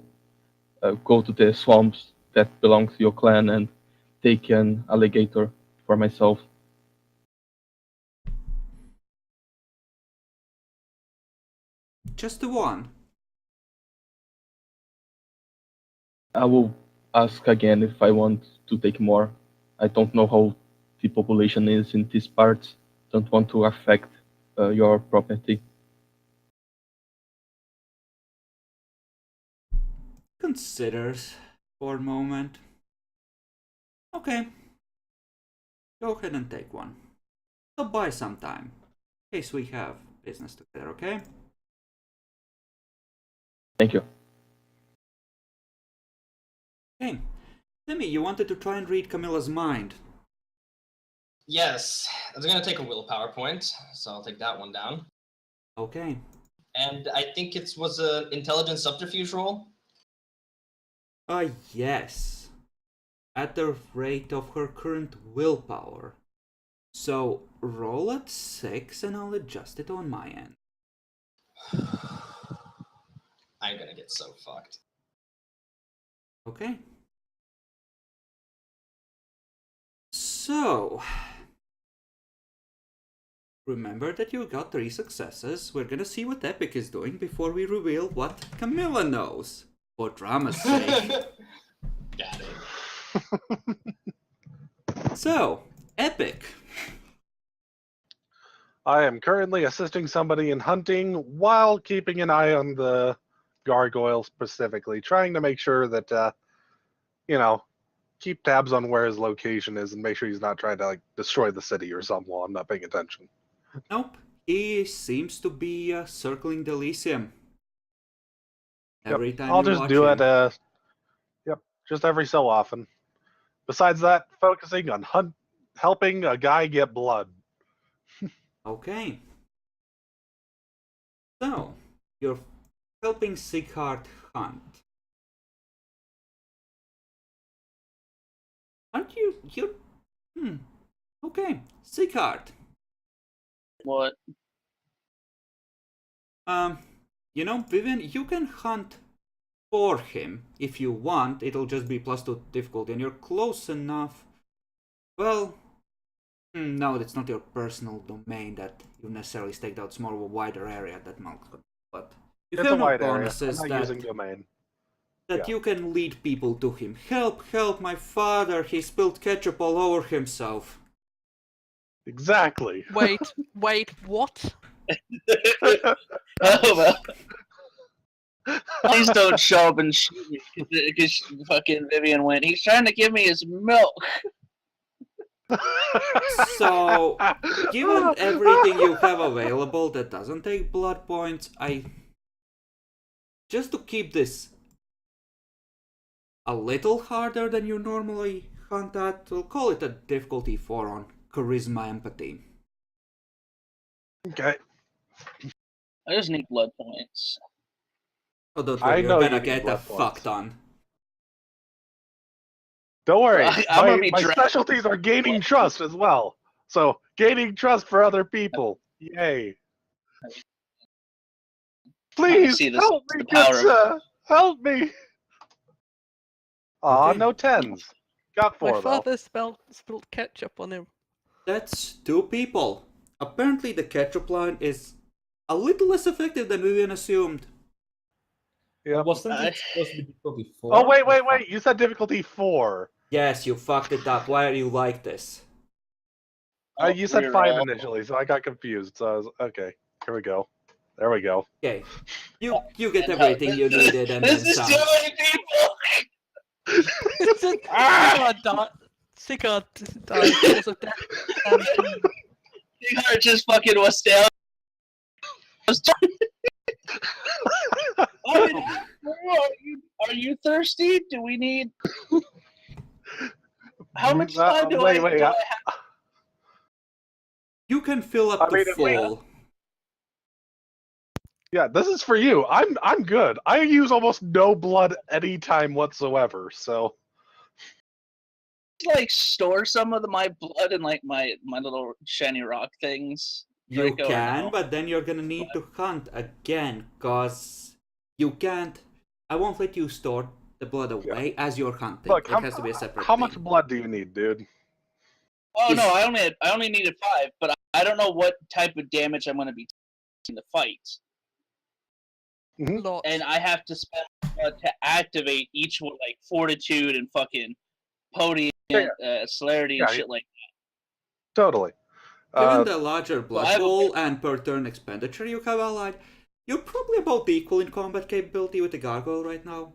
go to the swamps that belong to your clan and take an alligator for myself. Just the one. I will ask again if I want to take more. I don't know how the population is in these parts. Don't want to affect your property. Considers for a moment. Okay. Go ahead and take one. Stop by sometime. In case we have business together, okay? Thank you. Hey, Timmy, you wanted to try and read Camilla's mind. Yes, it's gonna take a willpower point, so I'll take that one down. Okay. And I think it was an intelligence subterfuge roll. Yes. At the rate of her current willpower. So, roll at 6 and I'll adjust it on my end. I'm gonna get so fucked. Okay. So, remember that you got 3 successes. We're gonna see what Epic is doing before we reveal what Camilla knows. For drama's sake. Got it. So, Epic. I am currently assisting somebody in hunting while keeping an eye on the gargoyle specifically, trying to make sure that, keep tabs on where his location is and make sure he's not trying to, destroy the city or something while I'm not paying attention. Nope. He seems to be circling the Elysium. Every time I'll you just watch do him. it, just every so often. Besides that, focusing on helping a guy get blood. Okay. So, you're helping Jyhad hunt. Aren't you? Okay. Jyhad. What? Vivian, you can hunt for him if you want. It'll just be +2 difficulty, and you're close enough. Well, no, it's not your personal domain that you necessarily staked out. It's more of a wider area that Malcolm. But you It's have a no wide area. I'm bonuses not that using domain. that Yeah. you can lead people to him. Help, my father, he spilled ketchup all over himself. Exactly. Wait, what? Oh, well. He's Please don't show up and shoot me because fucking Vivian went. He's trying to give me his milk. So, given everything you have available that doesn't take blood points, just to keep this a little harder than you normally hunt at, we'll call it a difficulty 4 on Charisma Empathy. Okay. I just need blood points. Oh, don't I worry, know you're you gonna need get a blood fuck points. ton. Don't worry. I'm gonna be my dra- specialties are gaining trust as well. So gaining trust for other people. Yay. Please see this- help me, the good power of- sir. Help me. Aw, Okay. no 10s. Got My 4 though. father spilled ketchup on him. That's 2 people. Apparently the ketchup line is a little less effective than Vivian assumed. Yep. Wasn't it supposed to be difficulty 4? Oh wait. You said difficulty 4. Yes, you fucked it up. Why are you like this? You said We're 5 all- initially, so I got confused. So I was okay. Here we go. There we go. Okay, you get everything you needed and This then is some. too many people. Cigar died because of death. Jyhad just fucking was down. Are you thirsty? Do we need? How much time do I have? You can fill up I to mean, if we- full. Yeah, this is for you. I'm good. I use almost no blood anytime whatsoever. So Like store some of my blood in like my little shiny rock things. You Draco, can, no? but then you're gonna need to hunt again, cause you can't. I won't let you store the blood away as you're hunting. look, It has to be a separate how much thing. blood do you need, dude? Oh Is- no, I only needed 5, but I don't know what type of damage I'm gonna be in the fight, Lots. and I have to spend blood to activate each one, like fortitude and fucking podium, celerity and Yeah, shit like. Totally. Given the larger blood I have a- pool and per turn expenditure you have allied, you're probably about equal in combat capability with the gargoyle right now.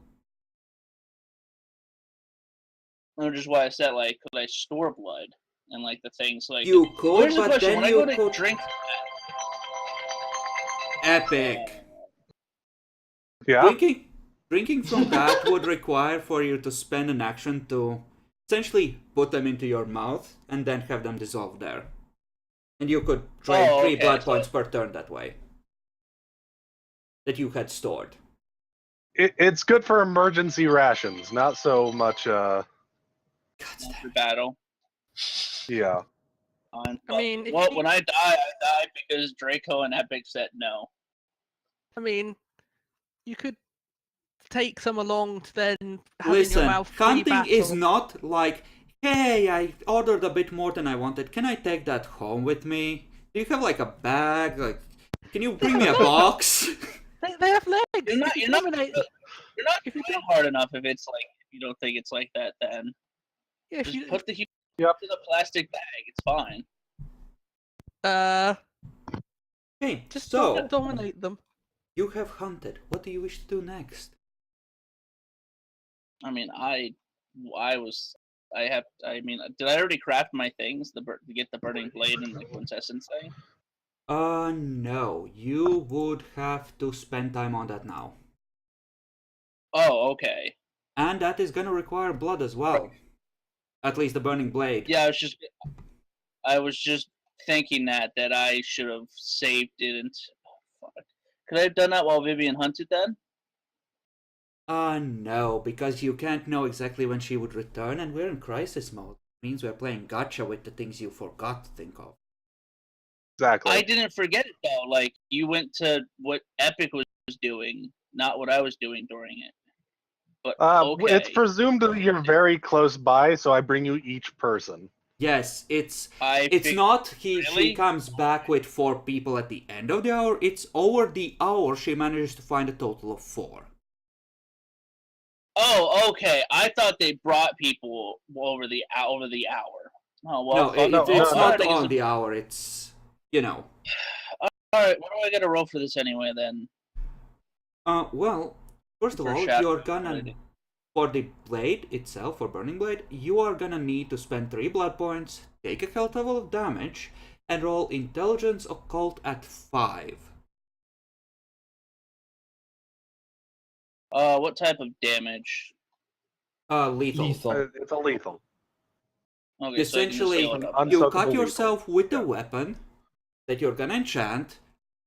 Which is why I said like, could I store blood and like the things like. You could, Here's the but question: then when I you go to could. drink, Epic. Yeah. Drinking from that would require for you to spend an action to essentially put them into your mouth and then have them dissolve there. And you could trade 3 okay, blood so- points per turn that way. That you had stored. It's good for emergency rations, not so much. God after battle. Yeah. I mean, if well, you- when I die because Draco and Epic said no. I mean, you could take some along to then have in Listen, your mouth hunting is pre-battle. not like, hey, I ordered a bit more than I wanted. Can I take that home with me? Do you have like a bag? Like, can you bring me a box? They have legs. You're not- If you you're not- dominate- You're not If you trying hard enough if it's like if you don't think it's like that. Then yeah, if just you put the human Yep. in a plastic bag. It's fine. Okay, just so dominate them. you have hunted. What do you wish to do next? I mean, I mean, did I already craft my things to get the burning blade and the quintessence thing? No. You would have to spend time on that now. Oh, okay. And that is gonna require blood as well. At least the burning blade. Yeah, I was just thinking that I should have saved it and. Fuck. Could I have done that while Vivian hunted then? No, because you can't know exactly when she would return, and we're in crisis mode. It means we're playing gotcha with the things you forgot to think of. Exactly. I didn't forget it though. Like you went to what Epic was doing, not what I was doing during it. But okay. It's presumed that you're very close by, so I bring you each person. Yes, it's Fig- not she Really? comes back with 4 people at the end of the hour. It's over the hour she manages to find a total of 4. Oh, okay. I thought they brought people over the hour. Oh well. No, fuck it's it. not Alright, I guess on the hour. It's, you know. Alright, what do I gotta roll for this anyway then? Well, First of For all, shaft you're gonna ability. for the blade itself, for burning blade, you are gonna need to spend 3 blood points, take a health level of damage, and roll intelligence occult at 5. What type of damage? Lethal. Lethal. It's a lethal. Okay, so I can just Essentially, heal it up. un- you Unsoakable cut lethal. yourself with the Yeah. weapon that you're gonna enchant,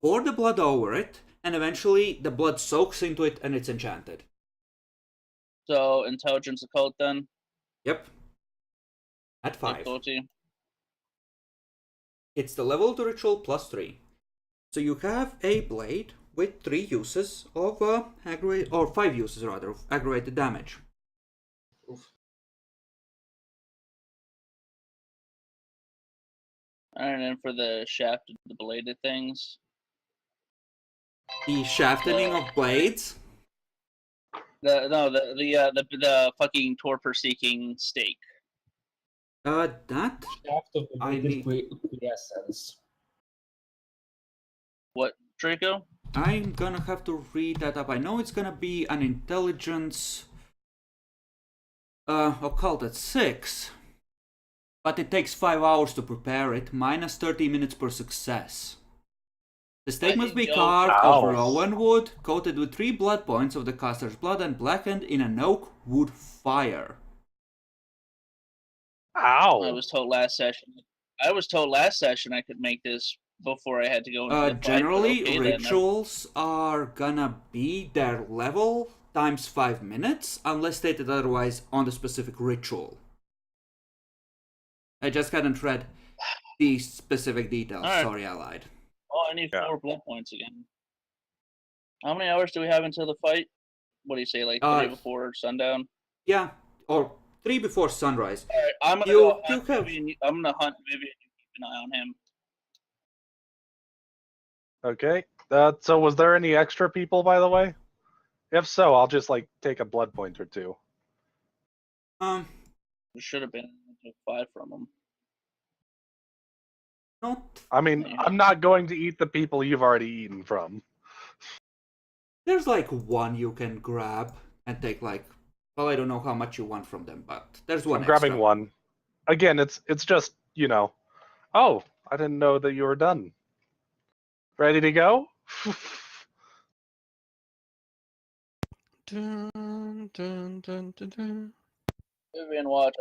pour the blood over it, and eventually the blood soaks into it and it's enchanted. So intelligence occult then. Yep. At 5. Difficulty. It's the level of the ritual plus 3. So you have a blade with 3 uses of aggravated, or 5 uses rather, of aggravated damage. Oof. And then for the shaft, the bladed things. The shaftening of blades. The fucking torpor-seeking stake. That Shaft of the I need- quiescence. What, Draco? I'm gonna have to read that up. I know it's gonna be an intelligence occult at 6, but it takes 5 hours to prepare it, minus 30 minutes per success. The stake must be carved of rowan wood, coated with 3 blood points of the caster's blood, and blackened in an oak wood fire. Ow! I was told last session I could make this before I had to go into the fight, but Generally, okay, then. rituals are gonna be their level times 5 minutes, unless stated otherwise on the specific ritual. I just hadn't read the specific details. Alright. Sorry, I lied. Oh, I need Yeah. 4 blood points again. How many hours do we have until the fight? What do you say, like 3 before sundown? Yeah, or 3 before sunrise. Alright, I'm gonna You- go you hunt have- Vivian. I'm gonna hunt Vivian and keep an eye on him. Okay. So was there any extra people, by the way? If so, I'll just like take a blood point or 2. There should have been 5 from him. Not. I mean, I'm not going to eat the people you've already eaten from. There's like 1 you can grab and take like. Well, I don't know how much you want from them, but there's 1 I'm grabbing extra. 1. Again, it's just, oh, I didn't know that you were done. Ready to go? Dun, dun, dun, dun, dun. Vivian, watch.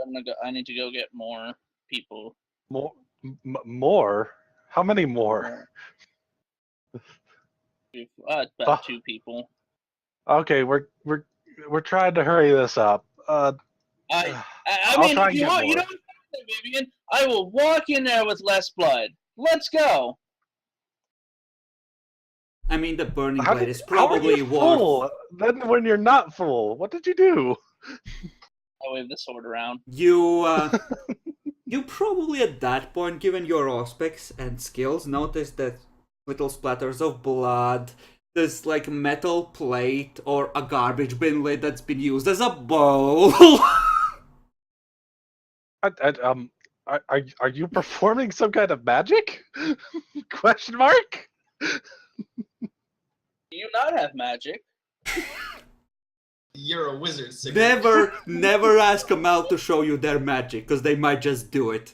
I need to go get more people. More? How many more? About 2 people. Okay, we're trying to hurry this up. I I'll mean, try if and you get want, more. Vivian, I will walk in there with less blood. Let's go. I mean, the burning How blade did- is how are probably you worth. full? Then when you're not full, what did you do? I wave the sword around. You probably at that point, given your aspects and skills, notice that little splatters of blood, there's like metal plate or a garbage bin lid that's been used as a bowl. Are you performing some kind of magic? Question mark? Do you not have magic? You're a wizard, Sigurd. Never ask a Mal to show you their magic, because they might just do it.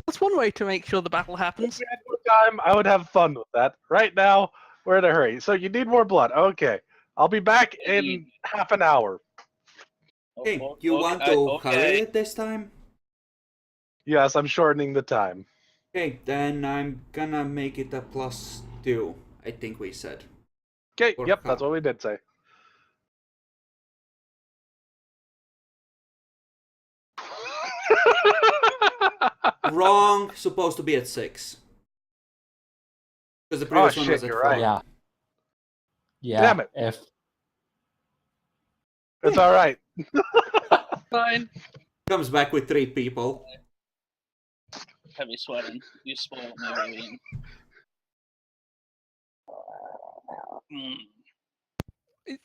That's one way to make sure the battle If happens. we had more time, I would have fun with that. Right now, we're in a hurry. So you need more blood. Okay. I'll be back in half an hour. Okay, you want to hurry it this time? Yes, I'm shortening the time. Okay, then I'm gonna make it a +2, I think we said. Okay, Or yep, how? that's what we did say. Wrong, supposed to be at 6. Because the previous one shit, was at you're 4. right. Yeah. Yeah. Damn it. It's all right. Fine. Comes back with 3 people. Heavy sweating. You spoiled me, Vivian.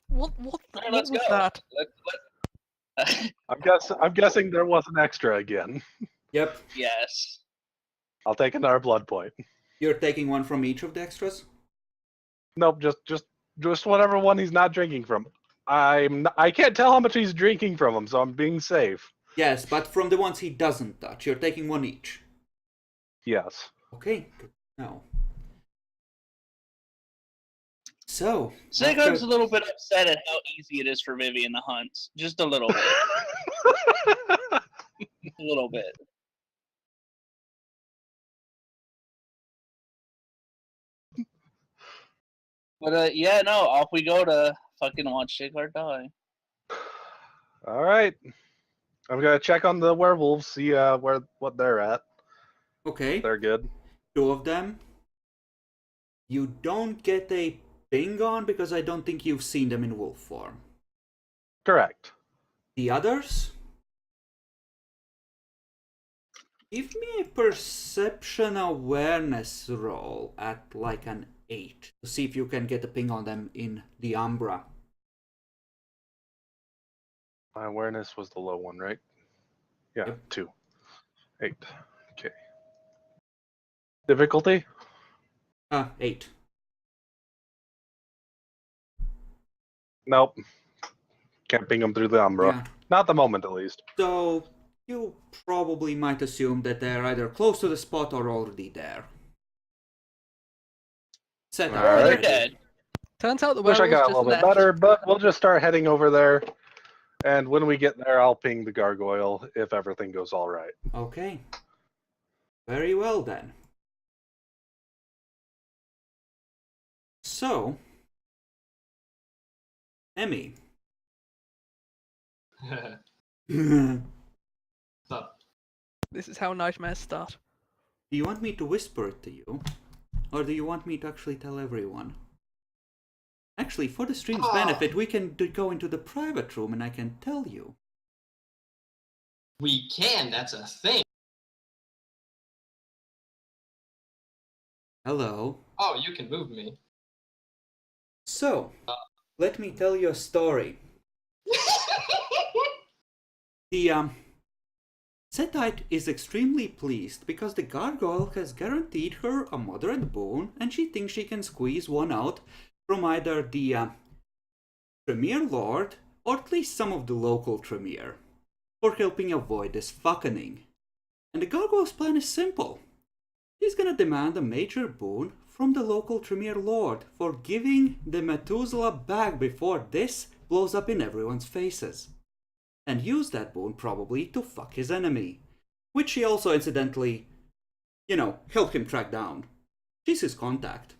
What Alright, what let's was go. that? I'm guessing there was an extra again. Yep, Yes. I'll take another blood point. you're taking 1 from each of the extras? Nope, just whatever one he's not drinking from. I can't tell how much he's drinking from them, so I'm being safe. Yes, but from the ones he doesn't touch, you're taking one each. Yes. Okay, good to know. So, Sigurd's a little bit upset at how easy it is for Vivian to hunt. Just a little bit. A little bit. But yeah, no, off we go to fucking watch Sigurd die. All right. I'm gonna check on the werewolves, see what they're at. Okay, They're good. 2 of them. You don't get a ping on because I don't think you've seen them in wolf form. Correct. The others? Give me a perception awareness roll at like an 8 to see if you can get a ping on them in the Umbra. My awareness was the low one, right? Yeah, Yep. 2. 8. Okay. Difficulty? 8. Nope. Can't ping them through the Umbra. Yeah. Not at the moment, at least. So you probably might assume that they're either close to the spot or already there. Set up. Alright. They're dead. Turns out the Wish I werewolves got a just little bit left. better, but we'll just start heading over there. And when we get there, I'll ping the gargoyle if everything goes all right. Okay. Very well then. So, Emmy. Do Stop. This is how nightmares start. you want me to whisper it to you? Or do you want me to actually tell everyone? Actually, for the stream's benefit, we can go into the private room and I can tell you. We can, that's a thing. Hello. Oh, you can move me. So, let me tell you a story. The Setite is extremely pleased because the gargoyle has guaranteed her a moderate boon and she thinks she can squeeze one out from either the Tremere Lord or at least some of the local Tremere for helping avoid this fucking. And the gargoyle's plan is simple. He's gonna demand a major boon from the local Tremere Lord for giving the Methuselah back before this blows up in everyone's faces. And use that boon probably to fuck his enemy. Which she also incidentally, helped him track down. She's his contact.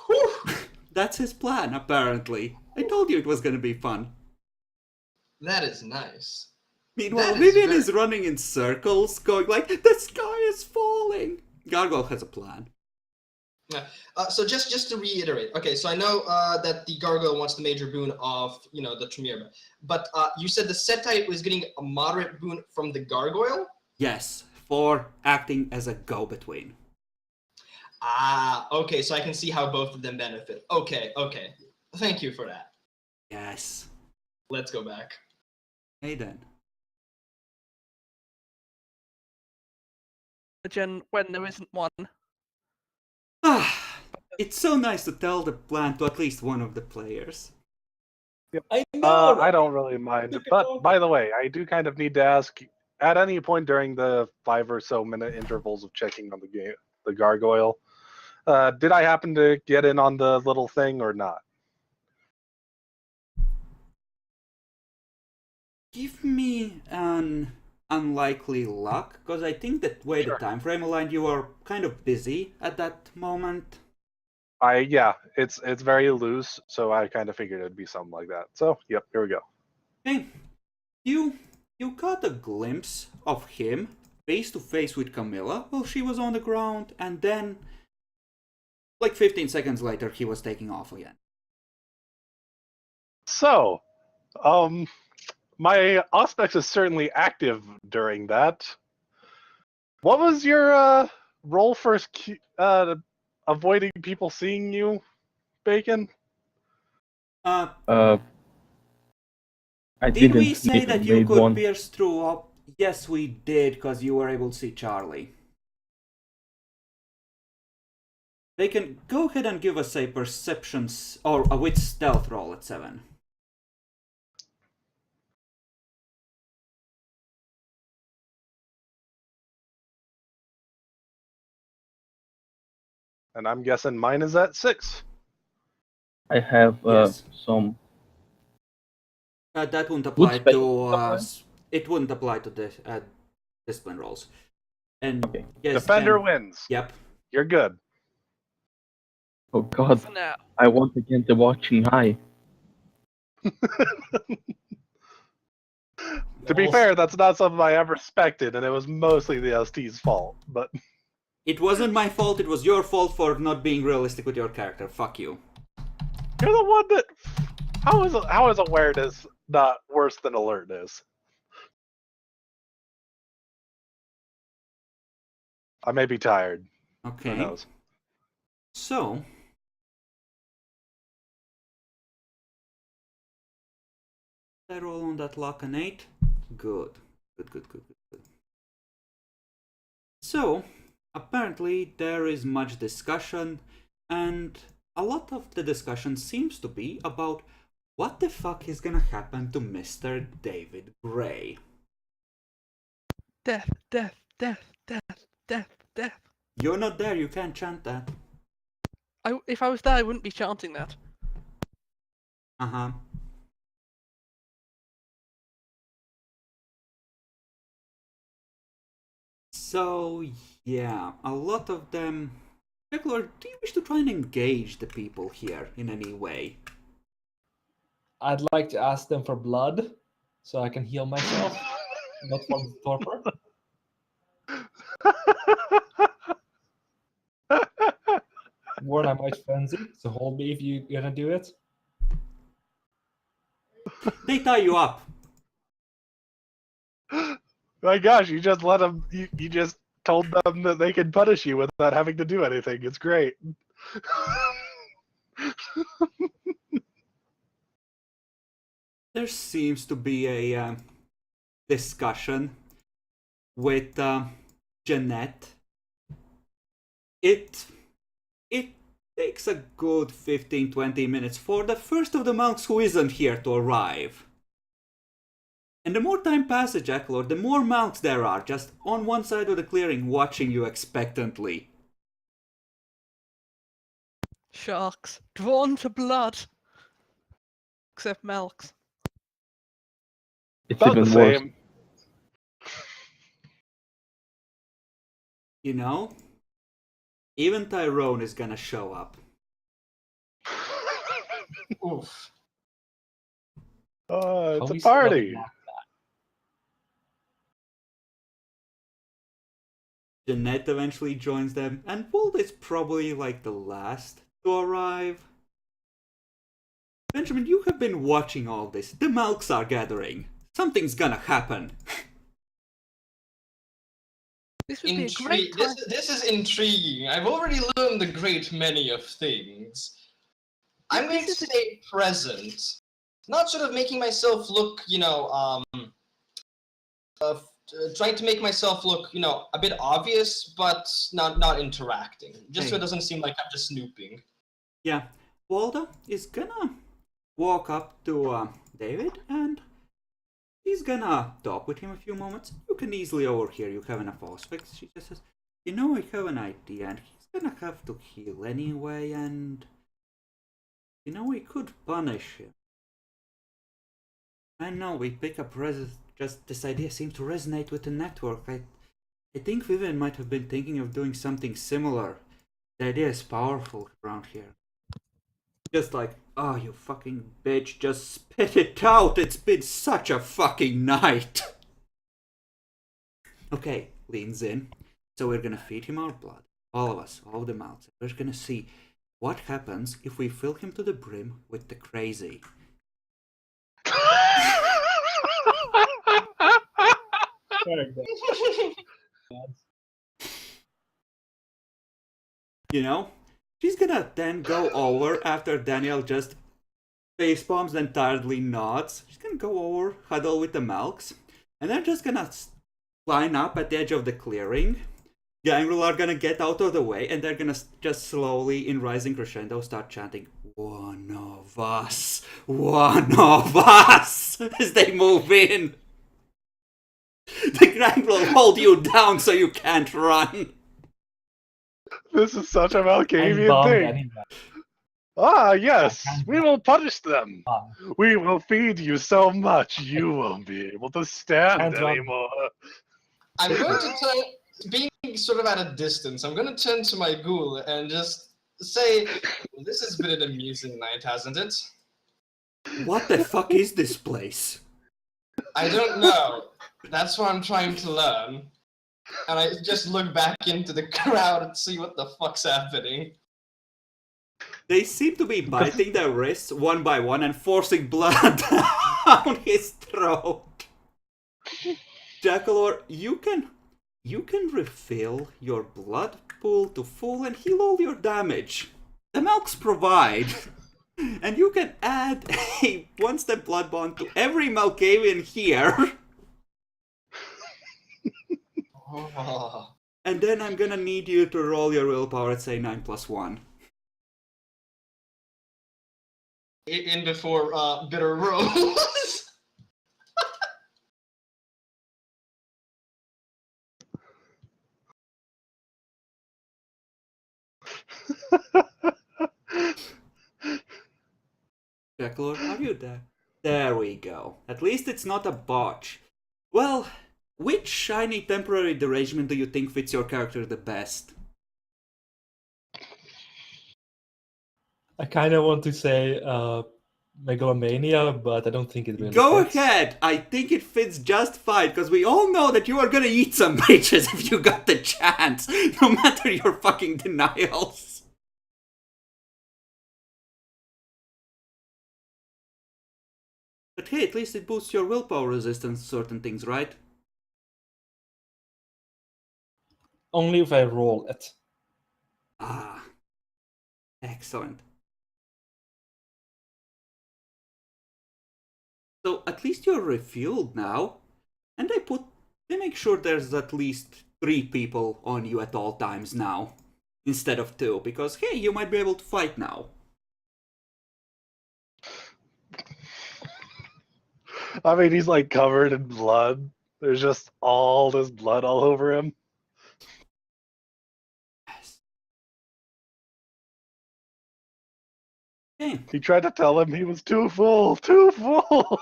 Whew. That's his plan, apparently. I told you it was gonna be fun. That is nice. Meanwhile, That is Vivian very- is running in circles, going like, the sky is falling! Gargoyle has a plan. So just to reiterate, okay, so I know that the gargoyle wants the major boon of, the Tremere, but you said the Setite was getting a moderate boon from the gargoyle? Yes, for acting as a go-between. Ah, okay, so I can see how both of them benefit. Okay. Thank you for that. Yes. Let's go back. Hey then. Gen when there isn't one. It's so nice to tell the plan to at least one of the players. I know. I don't really mind. But by the way, I do kind of need to ask, at any point during the 5 or so minute intervals of checking on the gargoyle, did I happen to get in on the little thing or not? Give me an unlikely luck, because I think that way Sure. the time frame aligned, you are kind of busy at that moment. It's very loose, so I kind of figured it'd be something like that. So, yep, here we go. Okay. You got a glimpse of him face to face with Camilla while she was on the ground, and then like 15 seconds later he was taking off again. So, my Auspex is certainly active during that. What was your role for avoiding people seeing you, Bacon? I Did we didn't say need that you made could one. pierce through? Yes, we did, because you were able to see Charlie. They can go ahead and give us a perceptions or a wit stealth roll at 7. And I'm guessing mine is at 6. I have Yes. some That wouldn't good apply spells to. somewhere. It wouldn't apply to the discipline rolls. And Okay. yes, Defender then- wins. Yep. You're good. Oh god, For now. I want again the watching eye. To be fair, that's not something I ever expected, and it was mostly the ST's fault. But It wasn't my fault. It was your fault for not being realistic with your character. Fuck you. you're the one that. How is awareness not worse than alertness? I may be tired. Who Okay. knows? So. I roll on that luck an 8. Good. Good. So, apparently there is much discussion, and a lot of the discussion seems to be about what the fuck is gonna happen to Mr. David Gray. Death, death, death, death, death, death. You're not there, you can't chant that. If I was there, I wouldn't be chanting that. Uh-huh. So, yeah, a lot of them... Eklor, do you wish to try and engage the people here in any way? I'd like to ask them for blood so I can heal myself, not from torpor. Warren, I might frenzy, so hold me if you're gonna do it. They tie you up. My gosh, you just let them. You just told them that they can punish you without having to do anything. It's great. There seems to be a discussion with Jeanette. It takes a good 15-20 minutes for the first of the monks who isn't here to arrive. And the more time passes, Jackalord, the more monks there are just on one side of the clearing watching you expectantly. Sharks, drawn to blood. Except Melks. It's About the even worse. same. You know? Even Tyrone is gonna show up. Oof. It's How a we still party. block Jeanette eventually joins them, and Walt is probably like the last to arrive. Benjamin, you have been watching all this. The Malks are gathering. Something's gonna happen. This would be a great Intri- time. this is intriguing. I've already learned a great many of things. I'm going to This is a- stay present, not sort of making myself look, trying to make myself look, a bit obvious, but not interacting. Just so Hey. it doesn't seem like I'm just snooping. Yeah, Walda is gonna walk up to David and he's gonna talk with him a few moments. You can easily overhear you having a false fix. She just says, I have an idea and he's gonna have to heal anyway and we could punish him. I know we pick up just this idea seemed to resonate with the network. I think Vivian might have been thinking of doing something similar. The idea is powerful around here. Just like, oh, you fucking bitch, just spit it out. It's been such a fucking night. Okay, leans in. So we're gonna feed him our blood. All of us, all of the mouths. We're gonna see what happens if we fill him to the brim with the crazy. She's gonna then go over after Daniel just facepalms and tiredly nods. She's gonna go over, huddle with the Malks, and they're just gonna line up at the edge of the clearing. Gangrel are gonna get out of the way, and they're gonna just slowly, in rising crescendo, start chanting, "One of us! One of us!" as they move in. The Gangrel will hold you down so you can't run. This is such a I'm Malkavian bombed thing. anyway. Ah, yes, can't we will punish them. Ah, We will feed you so much you won't be able to stand Can't run. anymore. I'm going to turn, being sort of at a distance, I'm going to turn to my ghoul and just say, this has been an amusing night, hasn't it? What the fuck is this place? I don't know. That's what I'm trying to learn. And I just look back into the crowd and see what the fuck's happening. They seem to be biting their wrists one by one and forcing blood down his throat. Jackalor, you can refill your blood pool to full and heal all your damage. The Melks provide. And you can add a one-step blood bond to every Malkavian here. Oh. And then I'm gonna need you to roll your willpower at say 9 + 1. In before bitter rolls. Jackalor, are you there? There we go. At least it's not a botch. Well, which shiny temporary derangement do you think fits your character the best? I kind of want to say megalomania, but I don't think it really Go fits. ahead! I think it fits just fine, because we all know that you are gonna eat some bitches if you got the chance, no matter your fucking denials. But hey, at least it boosts your willpower resistance to certain things, right? Only if I roll it. Ah, excellent. So at least you're refueled now, and they make sure there's at least 3 people on you at all times now, instead of 2, because hey, you might be able to fight now. I mean, he's like covered in blood. There's just all this blood all over him. Yes. Okay. He tried to tell him he was too full, too full.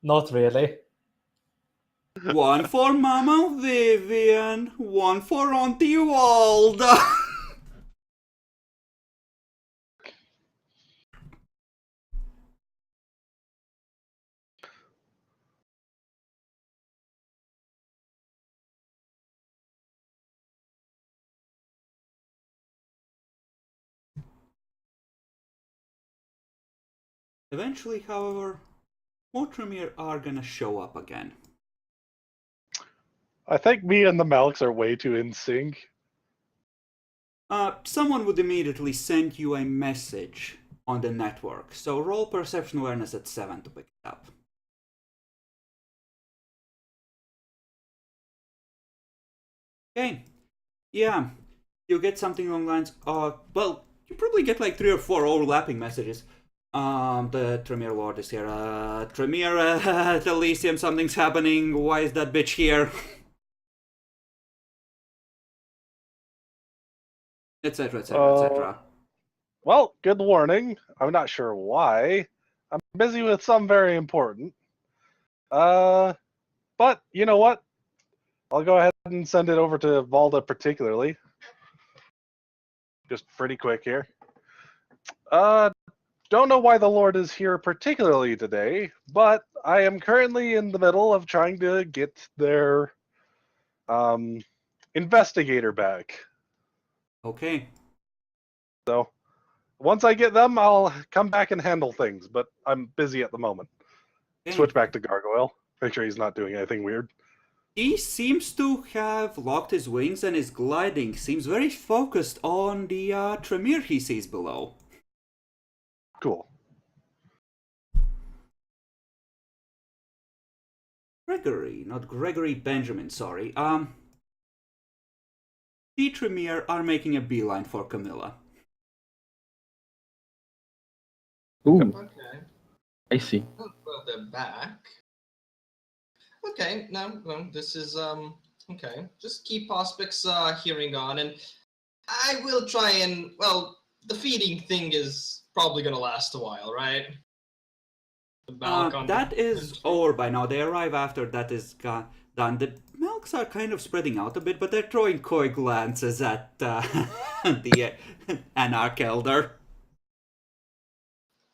Not really. One for Mama Vivian, one for Auntie Walda. Eventually, however, more Tremere are gonna show up again. I think me and the Malks are way too in sync. Someone would immediately send you a message on the network, so roll perception awareness at 7 to pick it up. Okay. Yeah, you get something along the lines, well, you probably get like 3 or 4 overlapping messages. The Tremere Lord is here. Tremere, at Elysium, something's happening. Why is that bitch here? Etc, etc, etc. Well, good warning. I'm not sure why. I'm busy with something very important. But you know what? I'll go ahead and send it over to Valda particularly. Just pretty quick here. Don't know why the Lord is here particularly today, but I am currently in the middle of trying to get their investigator back. Okay. So once I get them, I'll come back and handle things, but I'm busy at the moment. Okay. Switch back to Gargoyle. Make sure he's not doing anything weird. He seems to have locked his wings and is gliding. Seems very focused on the Tremere he sees below. Cool. Gregory, not Gregory Benjamin, sorry. the Tremere are making a beeline for Camilla. Ooh, Okay. I see. Oh, well, they're back. Okay, no, this is okay. Just keep Auspex hearing on, and I will try and the feeding thing is probably gonna last a while, right? The milk on That the is over by now. They arrive after that is done. The milks are kind of spreading out a bit, but they're throwing coy glances at the Anarch Elder.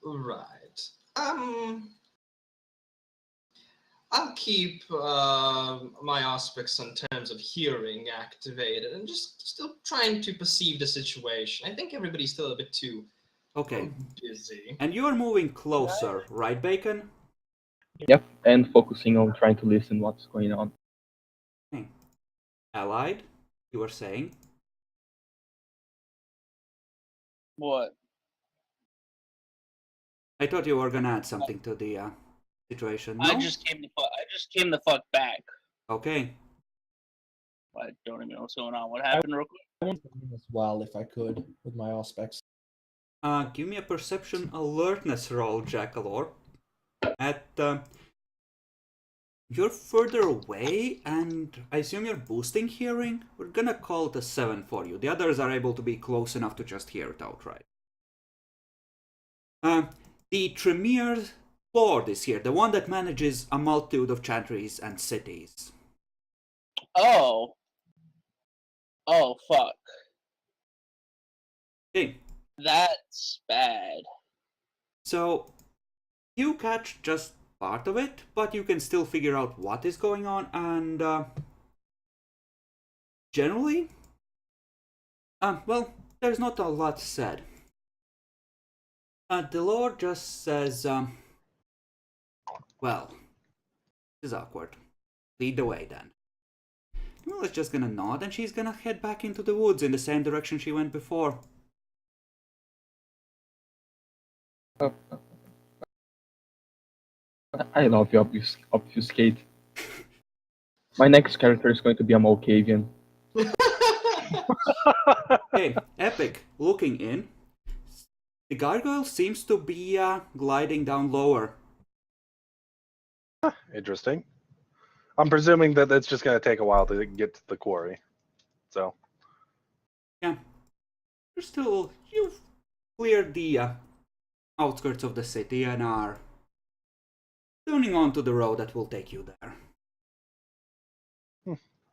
Right. I'll keep my aspects in terms of hearing activated and just still trying to perceive the situation. I think everybody's still a bit too Okay. busy. And you are moving closer, right, Bacon? Yep, and focusing on trying to listen what's going on. Okay. Allied, you were saying? What? I thought you were gonna add something to the situation. No? I just came the fuck back. Okay. I don't even know what's going on. What happened real quick? I want to as well if I could with my aspects. Give me a perception alertness roll, Jackalor. At you're further away, and I assume you're boosting hearing. We're gonna call it a 7 for you. The others are able to be close enough to just hear it outright. The Tremere Lord is here, the one that manages a multitude of chantries and cities. Oh. Oh, fuck. Okay, That's bad. so you catch just part of it, but you can still figure out what is going on, and generally, well, there's not a lot said. The Lord just says, well, this is awkward. Lead the way then. Camilla's just gonna nod, and she's gonna head back into the woods in the same direction she went before. I love you, obfuscate. My next character is going to be a Malkavian. Okay, Epic, looking in. The gargoyle seems to be gliding down lower. Interesting. I'm presuming that it's just going to take a while to get to the quarry. So. Yeah. You've cleared the outskirts of the city and are turning onto the road that will take you there.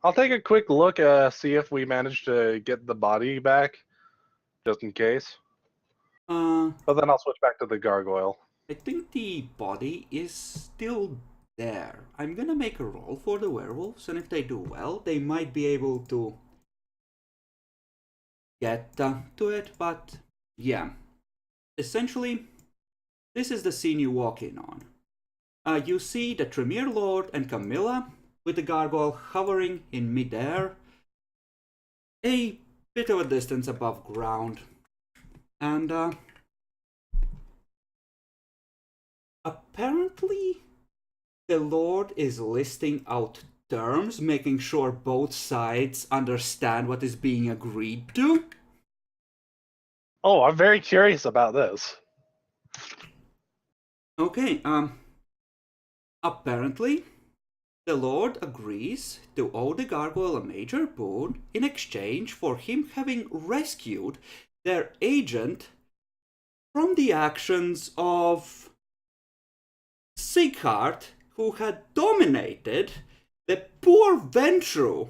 I'll take a quick look, see if we managed to get the body back, just in case. But then I'll switch back to the gargoyle. I think the body is still there. I'm gonna make a roll for the werewolves, and if they do well, they might be able to get to it, but yeah. Essentially, this is the scene you walk in on. You see the Tremere Lord and Camilla with the gargoyle hovering in midair, a bit of a distance above ground. And apparently the Lord is listing out terms, making sure both sides understand what is being agreed to. Oh, I'm very curious about this. Okay, apparently the Lord agrees to owe the gargoyle a major boon in exchange for him having rescued their agent from the actions of Jyhad, who had dominated the poor Ventru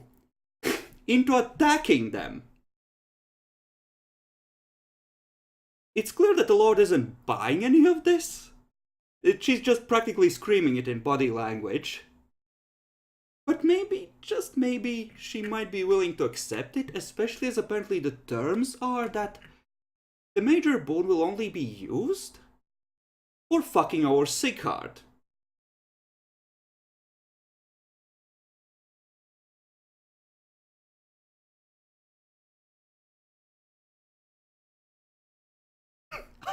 into attacking them. It's clear that the Lord isn't buying any of this. She's just practically screaming it in body language. But maybe, just maybe, she might be willing to accept it, especially as apparently the terms are that the major boon will only be used for fucking our Jyhad.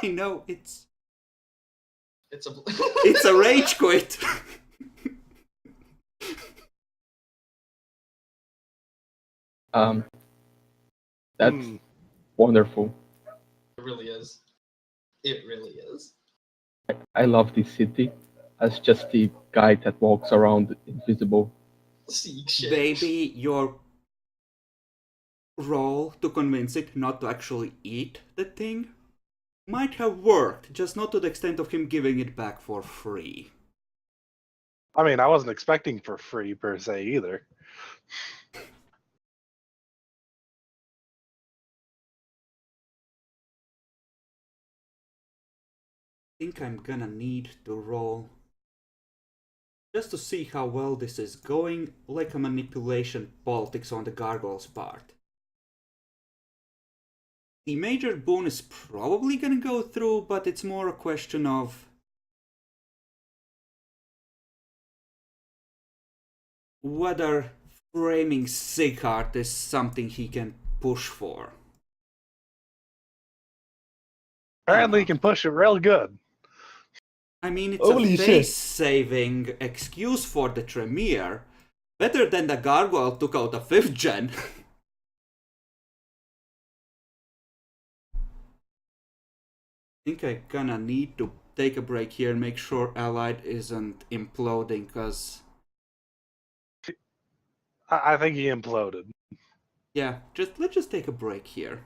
I know, it's a rage quit. That's Hmm. wonderful. It really is. It really is. I love this city as just the guy that walks around invisible. Seek shit. Maybe your role to convince it not to actually eat the thing might have worked, just not to the extent of him giving it back for free. I mean, I wasn't expecting for free per se either. I think I'm gonna need to roll just to see how well this is going, like a manipulation politics on the gargoyle's part. The major boon is probably gonna go through, but it's more a question of whether framing Sighart is something he can push for. Apparently, you can push it real good. I mean, it's Holy a shit. face-saving excuse for the Tremere. Better than the gargoyle took out a 5th gen. I think I'm gonna need to take a break here and make sure Allied isn't imploding, because, I think he imploded. yeah, let's just take a break here.